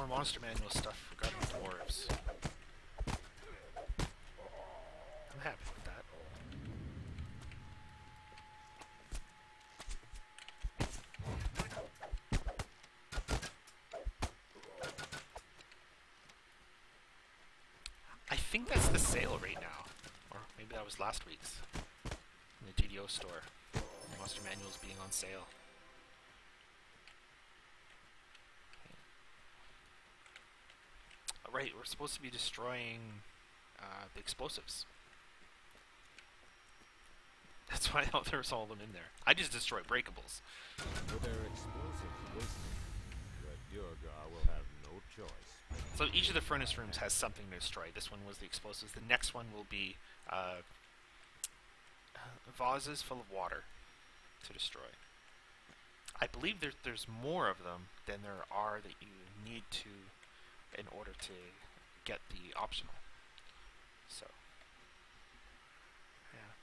Monster manual stuff regarding dwarves. I'm happy with that. I think that's the sale right now. Or maybe that was last week's. In the DDO store. Monster manuals being on sale. Right, we're supposed to be destroying the explosives. That's why there's all of them in there. I just destroy breakables. With their explosives wasted, the Durgar will have no choice. So each of the furnace rooms has something to destroy. This one was the explosives. The next one will be vases full of water to destroy. I believe there's more of them than there are that you need to in order to get the optional. So, yeah.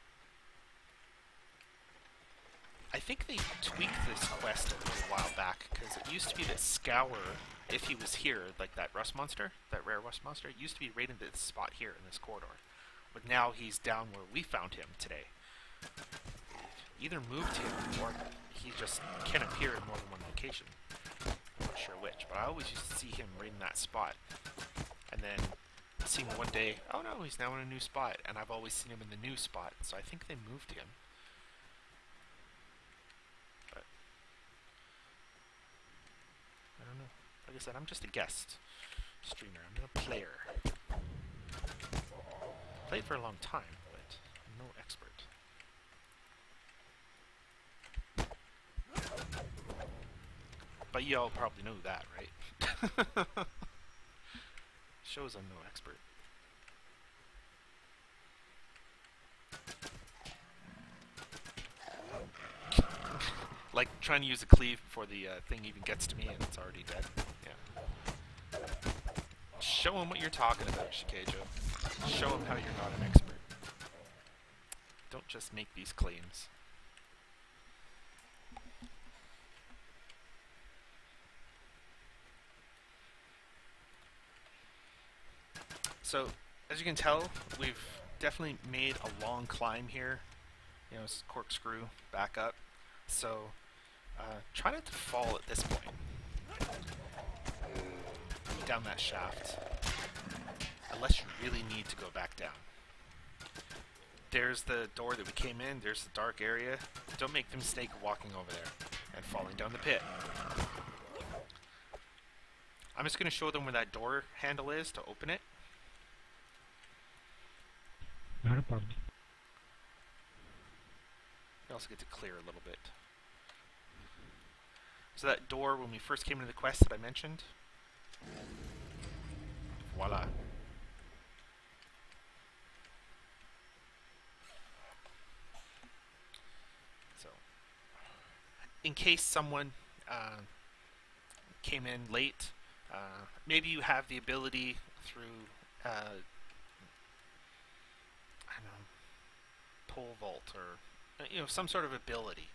I think they tweaked this quest a little while back, because it used to be that Scour, if he was here, like that rust monster, that rare rust monster, it used to be right in this spot here in this corridor. But now he's down where we found him today. Either moved him, or he just can appear in more than one location. I'm not sure which, but I always used to see him right in that spot. And then seeing one day, oh no, he's now in a new spot, and I've always seen him in the new spot, so I think they moved him. But I don't know. Like I said, I'm just a guest streamer. I'm not a player. Played for a long time, but I'm no expert. But you all probably know that, right? Shows I'm no expert. Like trying to use a cleave before the thing even gets to me and it's already dead. Yeah. Show him what you're talking about, Shikaijo. Show him how you're not an expert. Don't just make these claims. So, as you can tell, we've definitely made a long climb here. You know, corkscrew back up. So, try not to fall at this point. Down that shaft. Unless you really need to go back down. There's the door that we came in. There's the dark area. Don't make the mistake of walking over there and falling down the pit. I'm just going to show them where that door handle is to open it. Not a problem. We also get to clear a little bit. So that door, when we first came into the quest that I mentioned, voila. So, in case someone came in late, maybe you have the ability through, I don't know, pole vault or some sort of ability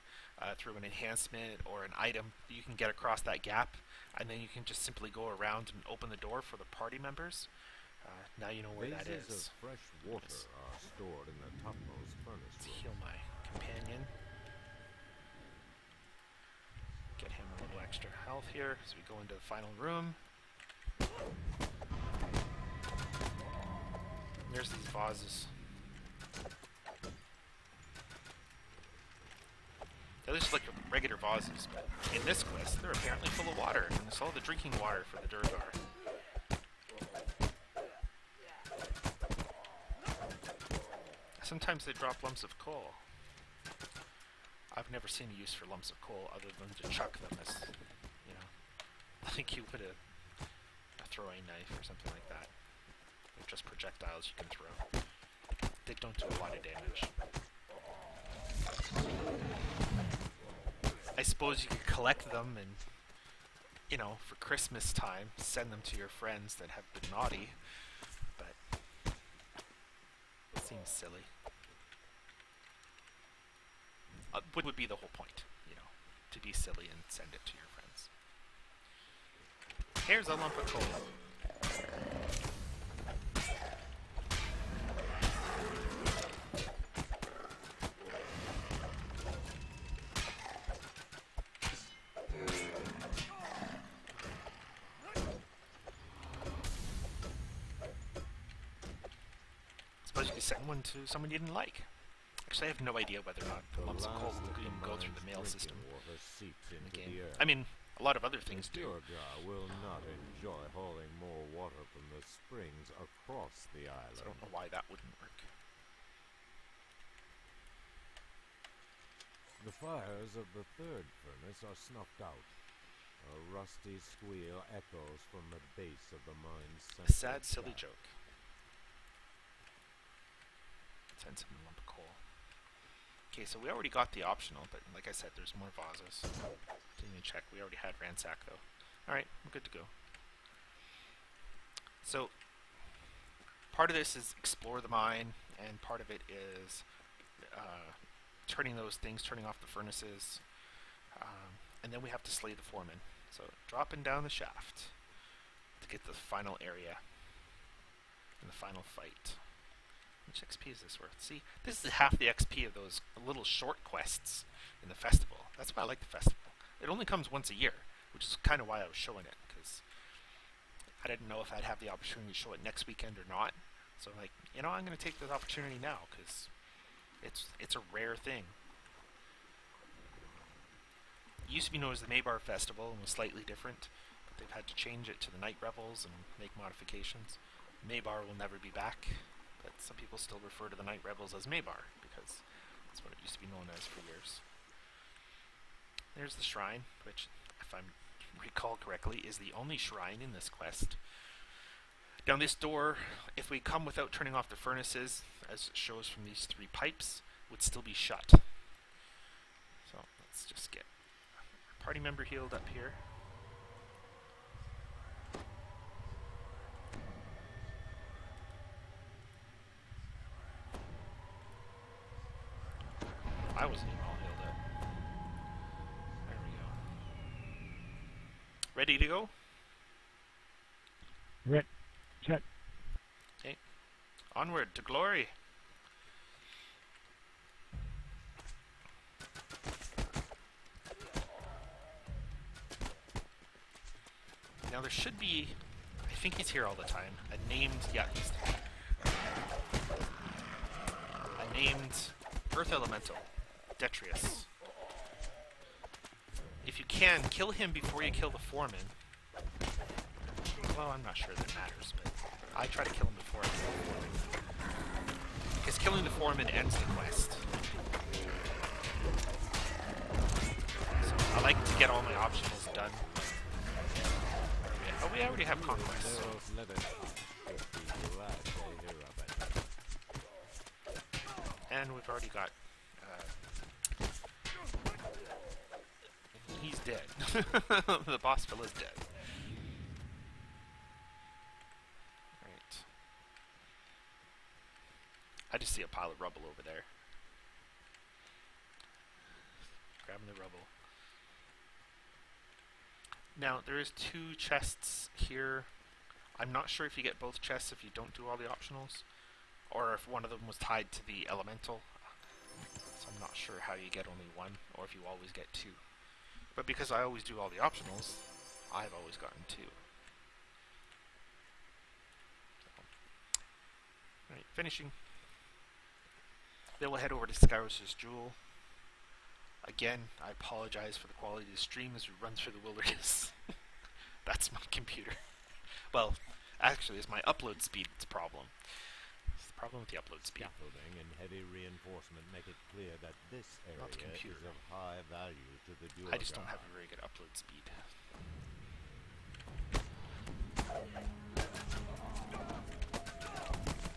through an enhancement or an item that you can get across that gap, and then you can just simply go around and open the door for the party members. Now you know where that Vases is. of fresh water are stored in the topmost furnace Let's room. heal my companion. Get him a little extra health here as we go into the final room. There's these vases. They're just like regular vases, but in this quest, they're apparently full of water, and it's all the drinking water for the Durgar. Sometimes they drop lumps of coal. I've never seen a use for lumps of coal other than to chuck them as, like you would a throwing knife or something like that. They're just projectiles you can throw. They don't do a lot of damage. I suppose you could collect them and, for Christmas time, send them to your friends that have been naughty, but it seems silly. What would be the whole point, to be silly and send it to your friends? Here's a lump of coal. Suppose you could send one to someone you didn't like. Actually, I have no idea whether or not the lumps of coal will even go through the mail system Water seeps in the into game. the earth. I mean, a lot of other things The do. Durgar will not enjoy hauling more water from the springs across the island. So I don't know why that wouldn't work. The fires of the third furnace are snuffed out. A rusty squeal echoes from the base of the mine's A central sad, silly shaft. joke. Send some lump of coal. Okay, so we already got the optional, but like I said, there's more vases. Didn't even check. We already had ransack, though. Alright, we're good to go. So, part of this is explore the mine, and part of it is turning those things, turning off the furnaces, and then we have to slay the foreman. So, dropping down the shaft to get the final area in the final fight. How much XP is this worth? See, this is half the XP of those little short quests in the festival. That's why I like the festival. It only comes once a year, which is kind of why I was showing it, because I didn't know if I'd have the opportunity to show it next weekend or not. So I'm like, I'm going to take this opportunity now, because it's a rare thing. It used to be known as the Maybar Festival and was slightly different, but they've had to change it to the Night Revels and make modifications. Maybar will never be back. But some people still refer to the Night Revels as Maybar, because that's what it used to be known as for years. There's the shrine, which, if I recall correctly, is the only shrine in this quest. Now this door, if we come without turning off the furnaces, as it shows from these 3 pipes, would still be shut. So let's just get our party member healed up here. I wasn't even all healed up. There we go. Ready to go? Ret. Set. Okay. Onward to glory. Now there should be, I think he's here all the time, a named named Earth Elemental, Detrius. If you can, kill him before you kill the foreman. Well, I'm not sure that matters, but I try to kill him before I kill the foreman. Because killing the foreman ends the quest. So I like to get all my optionals done. Oh, we already have conquest. So. And we've already got... he's dead. The boss fella's dead. Right. I just see a pile of rubble over there. Grabbing the rubble. Now, there is 2 chests here. I'm not sure if you get both chests if you don't do all the optionals, or if one of them was tied to the elemental. So I'm not sure how you get only one, or if you always get 2. But because I always do all the optionals, I've always gotten 2. Alright, finishing. Then we'll head over to Skyros's Jewel. Again, I apologize for the quality of the stream as we run through the wilderness. That's my computer. Well, actually, it's my upload speed that's the problem. It's the problem with the upload speed. Scaffolding and heavy reinforcement make it clear that this Not the area computer. is of high value to the Duergar. I just don't have a very good upload speed.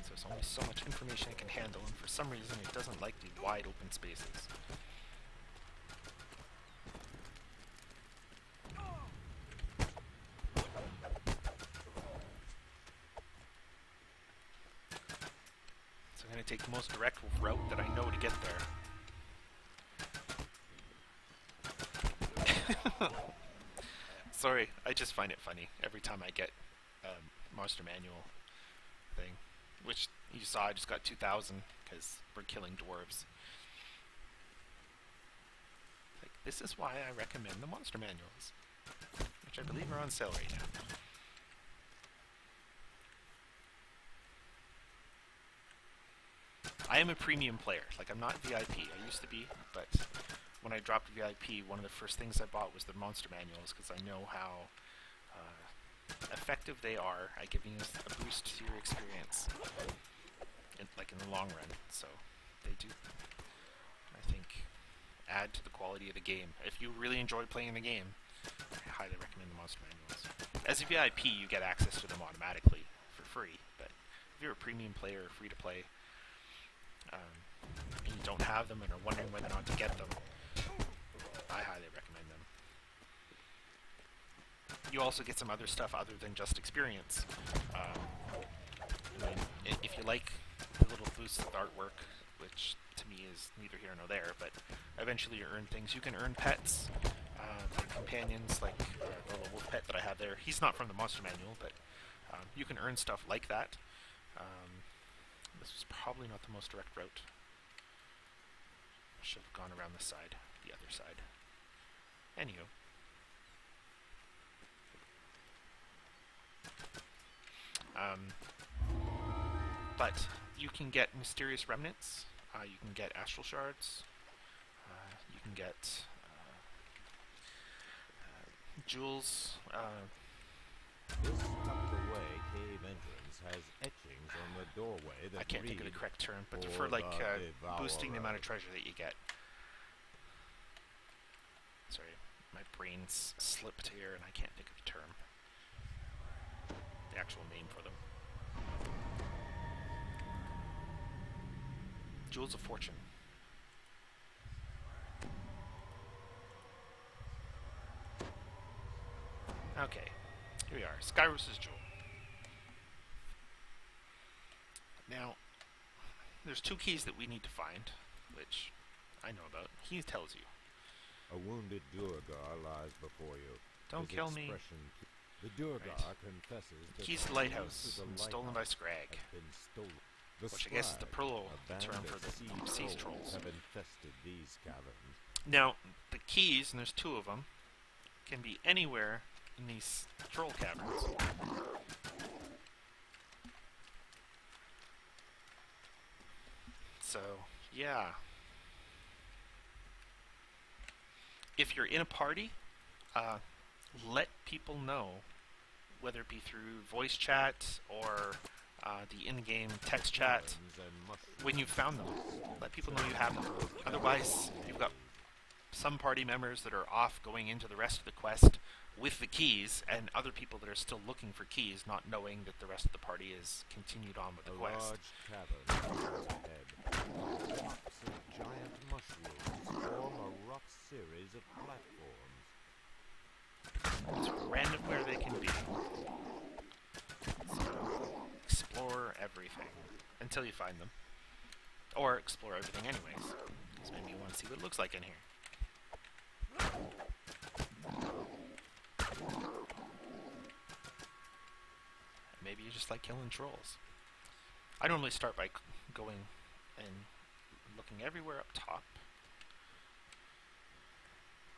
So there's only so much information it can handle, and for some reason it doesn't like the wide open spaces. So I'm going to take the most direct route that I know to get there. Sorry, I just find it funny every time I get Monster Manual thing, which you saw I just got 2,000 because we're killing dwarves. Like, this is why I recommend the Monster Manuals, which I believe are on sale right now. I am a premium player. Like, I'm not VIP. I used to be, but when I dropped VIP, one of the first things I bought was the Monster Manuals because I know how effective they are at giving you a boost to your experience, in the long run. So they do, I think, add to the quality of the game. If you really enjoy playing the game, I highly recommend the Monster Manuals. As a VIP, you get access to them automatically for free, but if you're a premium player or free to play, and you don't have them and are wondering whether or not to get them, I highly recommend them. You also get some other stuff other than just experience. If you like the little boosts of artwork, which to me is neither here nor there, but eventually you earn things. You can earn pets, like companions, like the little wolf pet that I have there. He's not from the Monster Manual, but you can earn stuff like that. This was probably not the most direct route. Should have gone around the side, the other side. Anywho. But you can get mysterious remnants, you can get astral shards, you can get jewels. This up-the-way cave entrance has etchings on the doorway that I can't think of the correct term, but they're for like boosting the amount of treasure that you get. Sorry, my brain's slipped here and I can't think of the term. The actual name for them. Jewels of Fortune. Okay, here we are, Skyros's Jewel. Now, there's 2 keys that we need to find, which I know about. He tells you. A wounded Duergar lies before you. Don't His kill me. The Duergar confesses that Keys to the lighthouse, stolen by Scrag. have been stolen. The Which I guess is the Scrag, plural a term band for of the sea trolls. have infested these caverns. Now, the keys, and there's 2 of them, can be anywhere in these troll caverns. So, yeah. If you're in a party, let people know, whether it be through voice chat or the in-game text chat, when you've found them. Let people know you have them. Otherwise, you've got some party members that are off going into the rest of the quest with the keys, and other people that are still looking for keys, not knowing that the rest of the party is continued on with the quest. Large cavern ahead. Blocks of giant mushrooms form a rough series of platforms. It's random where they can be. So, explore everything until you find them. Or explore everything anyways, because maybe you want to see what it looks like in here. Maybe you just like killing trolls. I normally start by going and looking everywhere up top.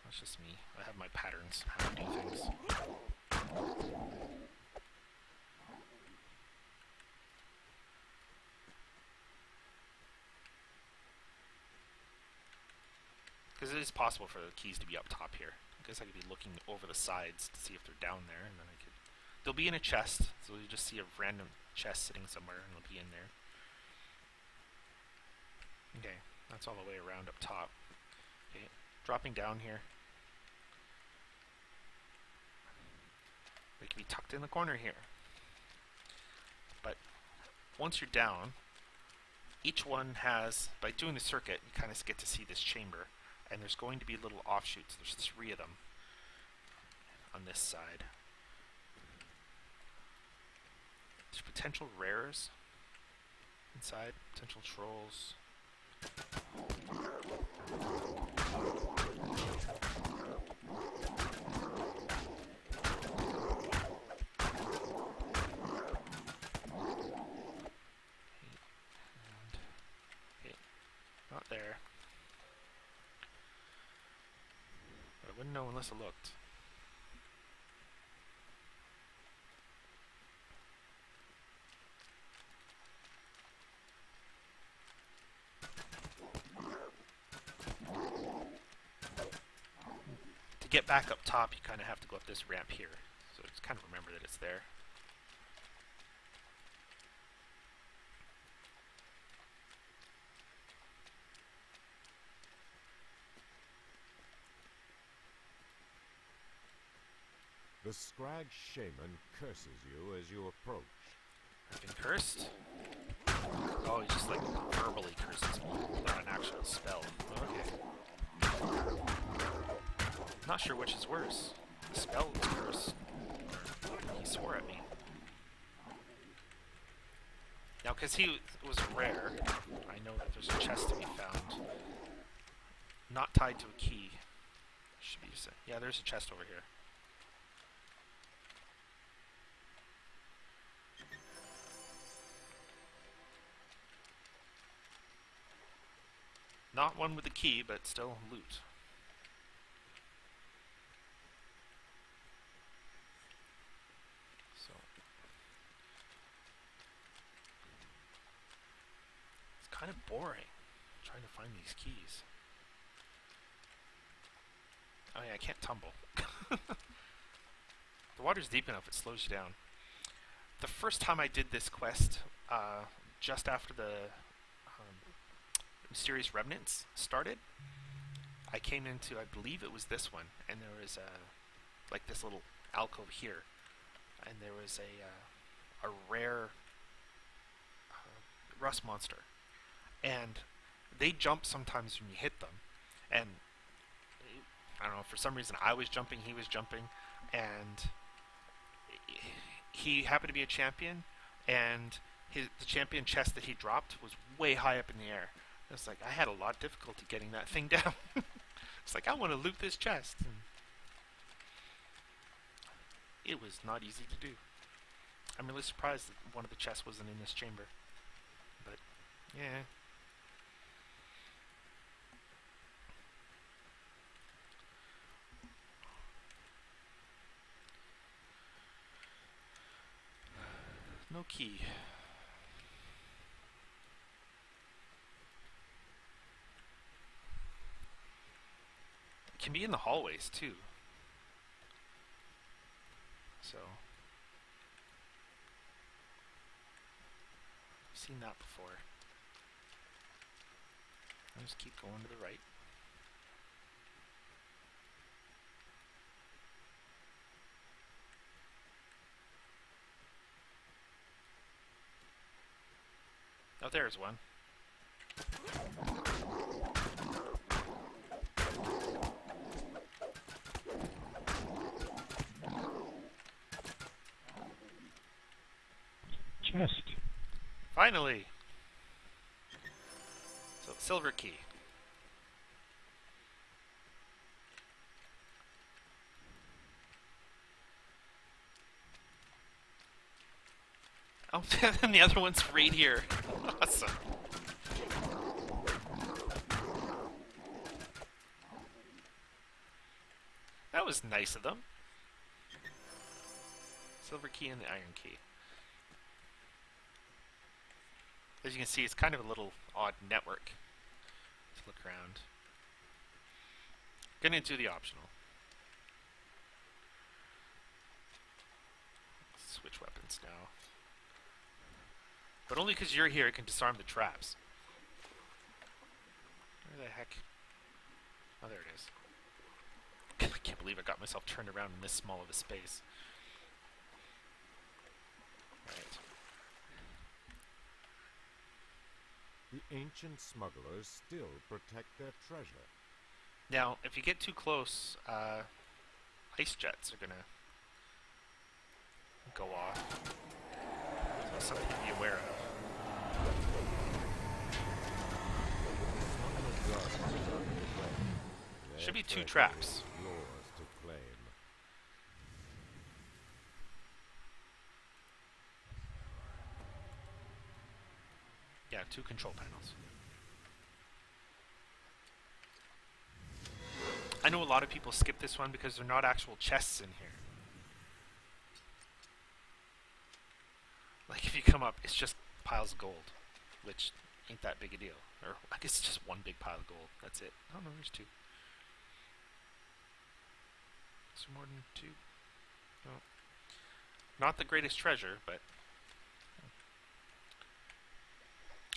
That's just me. I have my patterns, how to do things. Because it is possible for the keys to be up top here. I guess I could be looking over the sides to see if they're down there, and then I could... They'll be in a chest, so you just see a random chest sitting somewhere, and it'll be in there. Okay, that's all the way around up top. Okay, dropping down here. They can be tucked in the corner here. But once you're down, each one has, by doing the circuit, you kind of get to see this chamber. And there's going to be little offshoots. There's 3 of them on this side. There's potential rares inside, potential trolls. Okay, not there. But I wouldn't know unless I looked. To get back up top, you kind of have to go up this ramp here. So just kind of remember that it's there. The Scrag Shaman curses you as you approach. I've been cursed? Oh, he just like verbally curses me, not an actual spell. Okay. Not sure which is worse. The spell was curse, or he swore at me. Now, because he was rare, I know that there's a chest to be found. Not tied to a key. Should be just yeah, there's a chest over here. Not one with a key, but still loot. So it's kind of boring trying to find these keys. Oh yeah, I can't tumble. The water's deep enough, it slows you down. The first time I did this quest, just after the Mysterious Remnants started, I came into, I believe it was this one, and there was like this little alcove here, and there was a rare rust monster, and they jump sometimes when you hit them, and I don't know, for some reason I was jumping, he was jumping, and he happened to be a champion, and the champion chest that he dropped was way high up in the air. It's like, I had a lot of difficulty getting that thing down. It's like, I want to loot this chest. And it was not easy to do. I'm really surprised that one of the chests wasn't in this chamber. But, yeah. No key. can be in the hallways too. So, I've seen that before. I'll just keep going to the right. Oh, there's one. Chest. Finally! So, silver key. Oh, and the other one's right here. Awesome. That was nice of them. Silver key and the iron key. As you can see, it's kind of a little odd network. Let's look around. Getting into the optional. Switch weapons now. But only because you're here, it can disarm the traps. Where the heck? Oh, there it is. I can't believe I got myself turned around in this small of a space. Right. The ancient smugglers still protect their treasure. Now, if you get too close, ice jets are gonna go off. So something to be aware of. Should be 2 traps. Yours to claim. Yeah, 2 control panels. I know a lot of people skip this one because they're not actual chests in here. Like if you come up, it's just piles of gold, which ain't that big a deal. Or I guess it's just one big pile of gold. That's it. Oh no, there's 2. Is there more than 2? No. Not the greatest treasure, but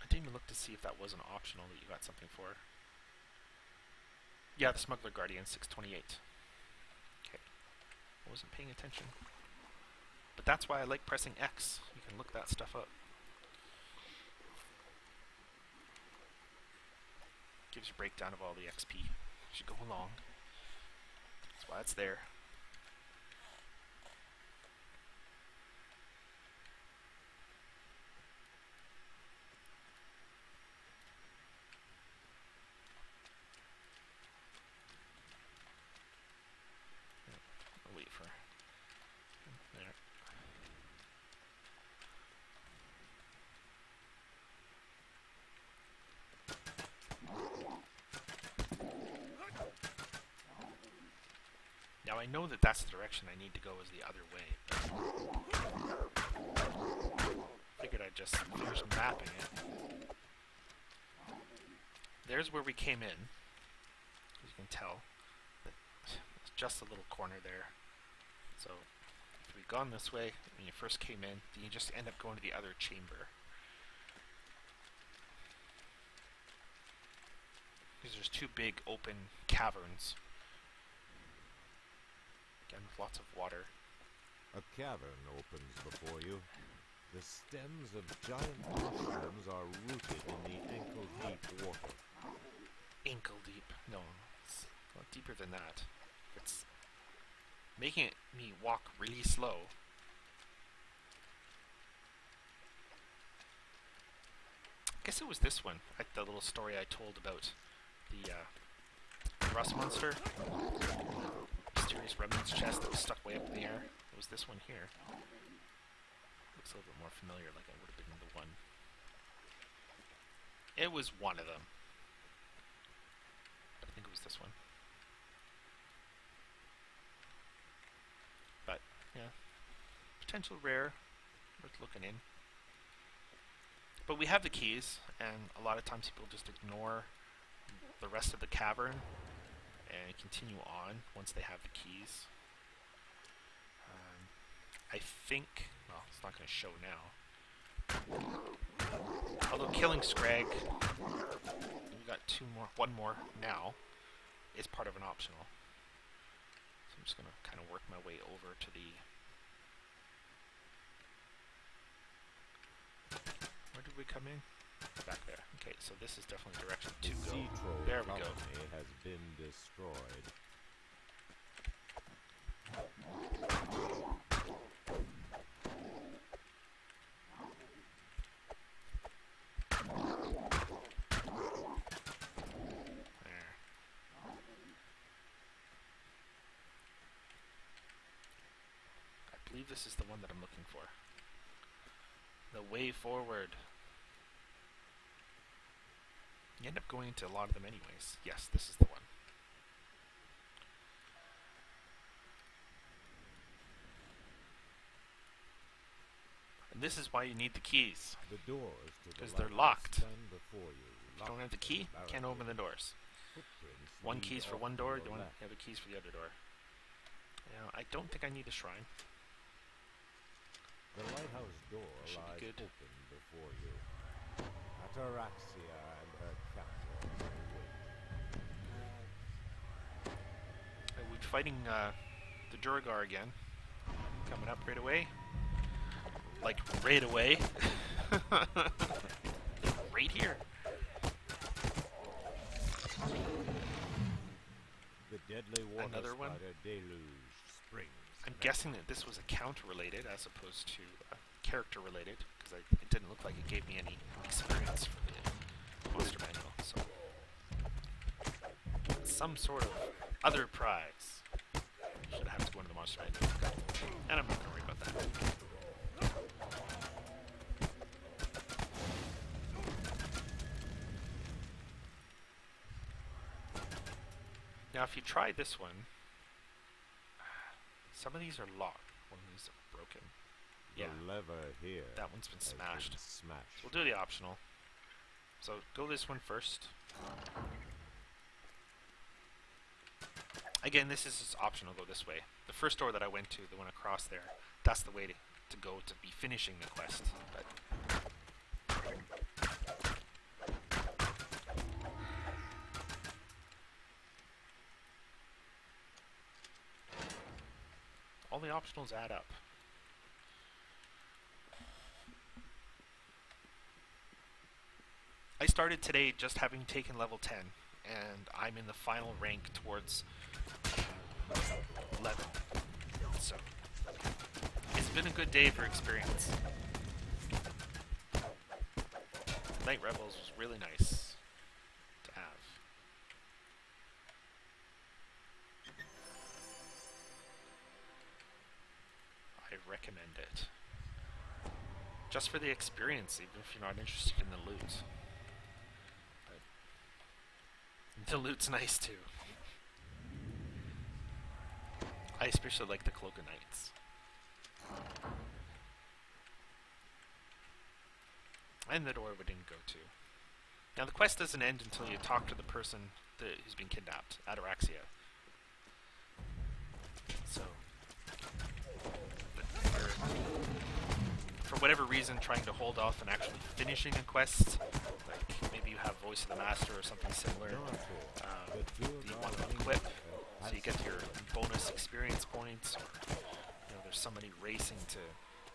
I didn't even look to see if that wasn't optional that you got something for. Yeah, the Smuggler Guardian 628. Okay. I wasn't paying attention. But that's why I like pressing X. You can look that stuff up. Gives you a breakdown of all the XP as you go along. That's why it's there. I'll wait for there. Now I know that that's the direction I need to go, is the other way. Figured I'd just finish mapping it. There's where we came in. As you can tell, it's just a little corner there. So if we'd gone this way when you first came in, then you just end up going to the other chamber. Because there's 2 big open caverns. Again, with lots of water. A cavern opens before you. The stems of giant mushrooms are rooted in the ankle-deep water. Ankle deep. No, it's a lot deeper than that. It's making me walk really slow. I guess it was this one, like the little story I told about the rust monster. Mysterious remnants chest that was stuck way up in the air. It was this one here. Looks a little bit more familiar, like I would have been the one. It was one of them. But I think it was this one. But, yeah. Potential rare. Worth looking in. But we have the keys, and a lot of times people just ignore the rest of the cavern. And you can continue on once they have the keys. I think, well, it's not going to show now. Although killing Scrag, we got one more now, is part of an optional. So I'm just going to kind of work my way over to the... Where did we come in? Back there. Okay, so this is definitely direction to go. There we go. Has been destroyed. There. I believe this is the one that I'm looking for. The way forward. You end up going into a lot of them anyways. Yes, this is the one. And this is why you need the keys. The doors to because the they're lighthouse locked. stand before you, If you don't have the key, you can't open the doors. Footprints One lead key's for off one to door, your the left. other key's for the other door. Now, I don't think I need a shrine. The lighthouse door Should be lies good. open before you. Ataraxia and her captor await. We'll be fighting the Duragar again. Coming up right away. Like, right away. Right here. The deadly water Another one? spider deluge springs. I'm next. guessing that this was account related as opposed to character related, because it didn't look like it gave me any experience for the monster manual. So, some sort of other prize. Should I have to go into the monster manual? And I'm not going to worry about that. Now, if you try this one, some of these are locked. One of these are broken. The Yeah, lever here that one's been has smashed. been smashed. So we'll do the optional. So go this one first. Again, this is just optional. Go this way. The first door that I went to, the one across there, that's the way to go to be finishing the quest. But all the optionals add up. I started today just having taken level 10, and I'm in the final rank towards 11. So, it's been a good day for experience. Night Revels was really nice to have. I recommend it. Just for the experience, even if you're not interested in the loot. But the loot's nice too. I especially like the Cloak of Knights. And the door we didn't go to. Now the quest doesn't end until you talk to the person who's been kidnapped, Ataraxia. So, for whatever reason, trying to hold off on actually finishing a quest, like maybe you have Voice of the Master or something similar, that you want to equip, so you get your bonus experience points, or there's somebody racing to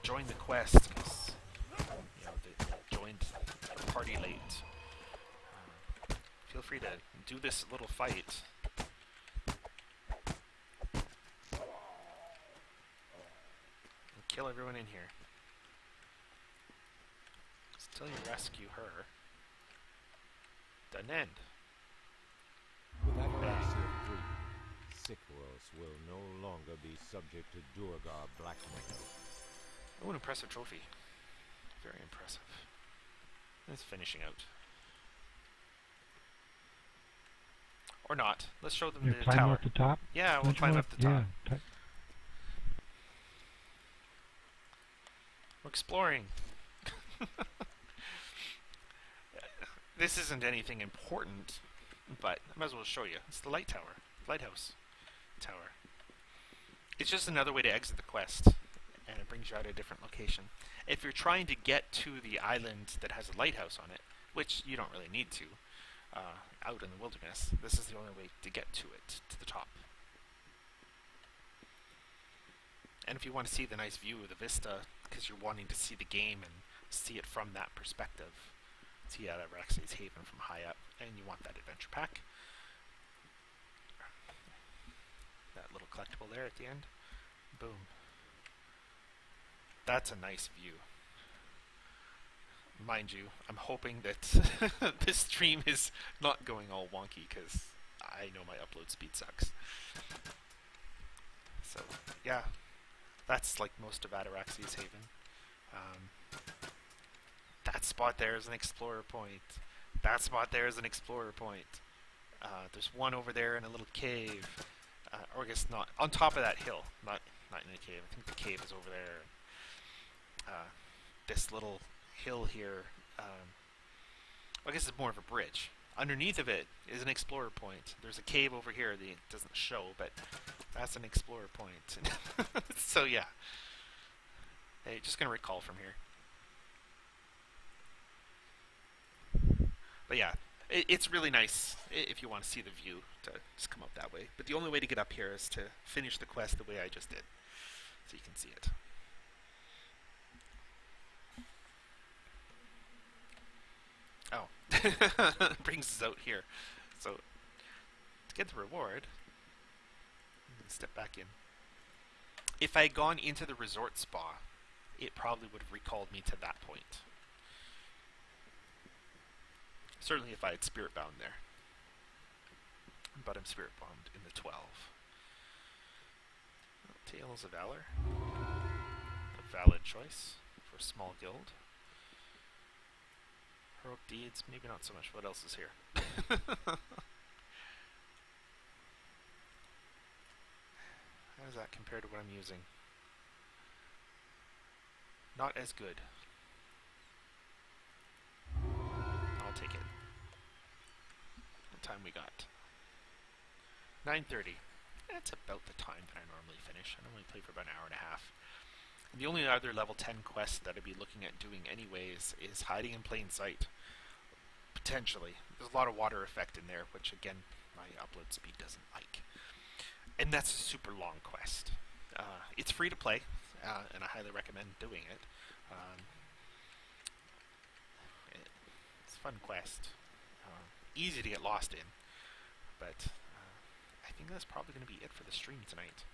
join the quest because they joined the party late. Feel free to do this little fight. And kill everyone in here. Until you rescue her. Doesn't end. With Ataraxia free, Sikros will no longer be subject to Durgar blackmail. Oh, an impressive trophy. Very impressive. It's finishing out. Or not. Let's show them You the climb tower. up the top? Yeah, we'll Which climb one? up the top. Yeah. We're exploring. This isn't anything important, but I might as well show you. It's the light tower. lighthouse tower. It's just another way to exit the quest, and it brings you out a different location. If you're trying to get to the island that has a lighthouse on it, which you don't really need to, out in the wilderness, this is the only way to get to it, to the top. And if you want to see the nice view of the vista, because you're wanting to see the game and see it from that perspective, see Ataraxia's Haven from high up, and you want that adventure pack. That little collectible there at the end. Boom. That's a nice view. Mind you, I'm hoping that this stream is not going all wonky, because I know my upload speed sucks. So, yeah. That's like most of Ataraxia's Haven. That spot there is an explorer point. That spot there is an explorer point. There's one over there in a little cave. Or I guess not. On top of that hill. Not in a cave. I think the cave is over there. This little hill here. I guess it's more of a bridge. Underneath of it is an explorer point. There's a cave over here that it doesn't show, but that's an explorer point. So yeah. Hey, just gonna recall from here. But yeah, it's really nice if you want to see the view to just come up that way. But the only way to get up here is to finish the quest the way I just did, so you can see it. Oh, brings us out here. So to get the reward, step back in. If I had gone into the resort spa, it probably would have recalled me to that point. Certainly if I had spirit bound there. But I'm spirit bound in the 12. Tales of Valor. A valid choice for a small guild. Heroic deeds, maybe not so much. What else is here? How does that compare to what I'm using? Not as good. I'll take it. What time we got? 9:30. That's about the time that I normally finish. I normally play for about an hour and a half. And the only other level 10 quest that I'd be looking at doing anyways is hiding in plain sight. Potentially. There's a lot of water effect in there, which again, my upload speed doesn't like. And that's a super long quest. It's free to play, and I highly recommend doing it. It's a fun quest. Easy to get lost in. But I think that's probably going to be it for the stream tonight.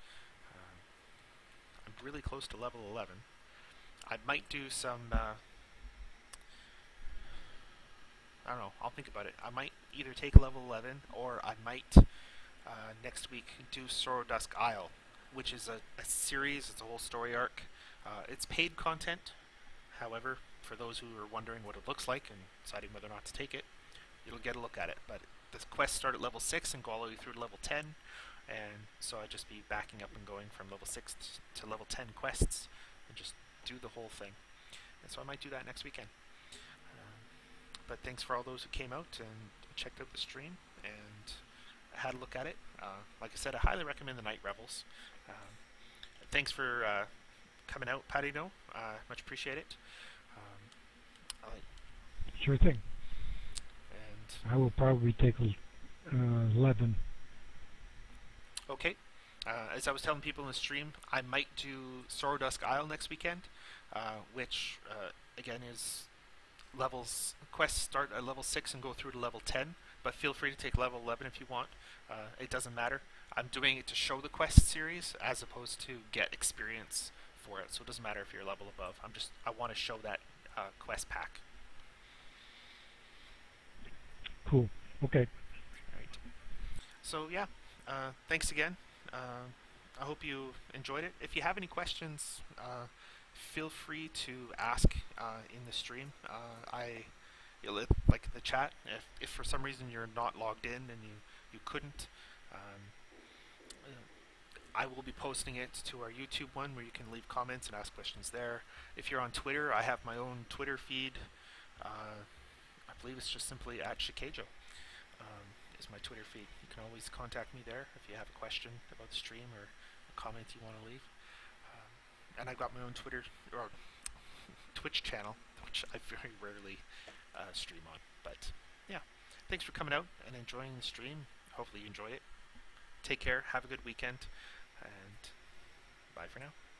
I'm really close to level 11. I might do some... I don't know, I'll think about it. I might either take level 11, or I might next week do Sorrow Dusk Isle, which is a series, it's a whole story arc. It's paid content, however, for those who are wondering what it looks like and deciding whether or not to take it, you'll get a look at it. But the quests start at level 6 and go all the way through to level 10, and so I'd just be backing up and going from level 6 to level 10 quests, and just do the whole thing. And so I might do that next weekend. But thanks for all those who came out and checked out the stream and had a look at it. Like I said, I highly recommend the Night Revels. Thanks for coming out, Patino. Much appreciate it. Sure thing. And I will probably take 11. okay. As I was telling people in the stream, I might do Sorrow Dusk Isle next weekend, which again is quests start at level 6 and go through to level 10, but feel free to take level 11 if you want. It doesn't matter. I'm doing it to show the quest series as opposed to get experience for it, so it doesn't matter if you're level above. I want to show that quest pack. Cool. Okay. Right. So yeah, thanks again. I hope you enjoyed it. If you have any questions, feel free to ask in the stream. Like the chat, if for some reason you're not logged in and you couldn't, I will be posting it to our YouTube one where you can leave comments and ask questions there. If you're on Twitter, I have my own Twitter feed. I believe it's just simply at Shikaijo. is my Twitter feed. You can always contact me there if you have a question about the stream or a comment you want to leave. And I've got my own Twitch channel, which I very rarely stream on. But yeah, thanks for coming out and enjoying the stream. Hopefully you enjoy it. Take care, have a good weekend, and bye for now.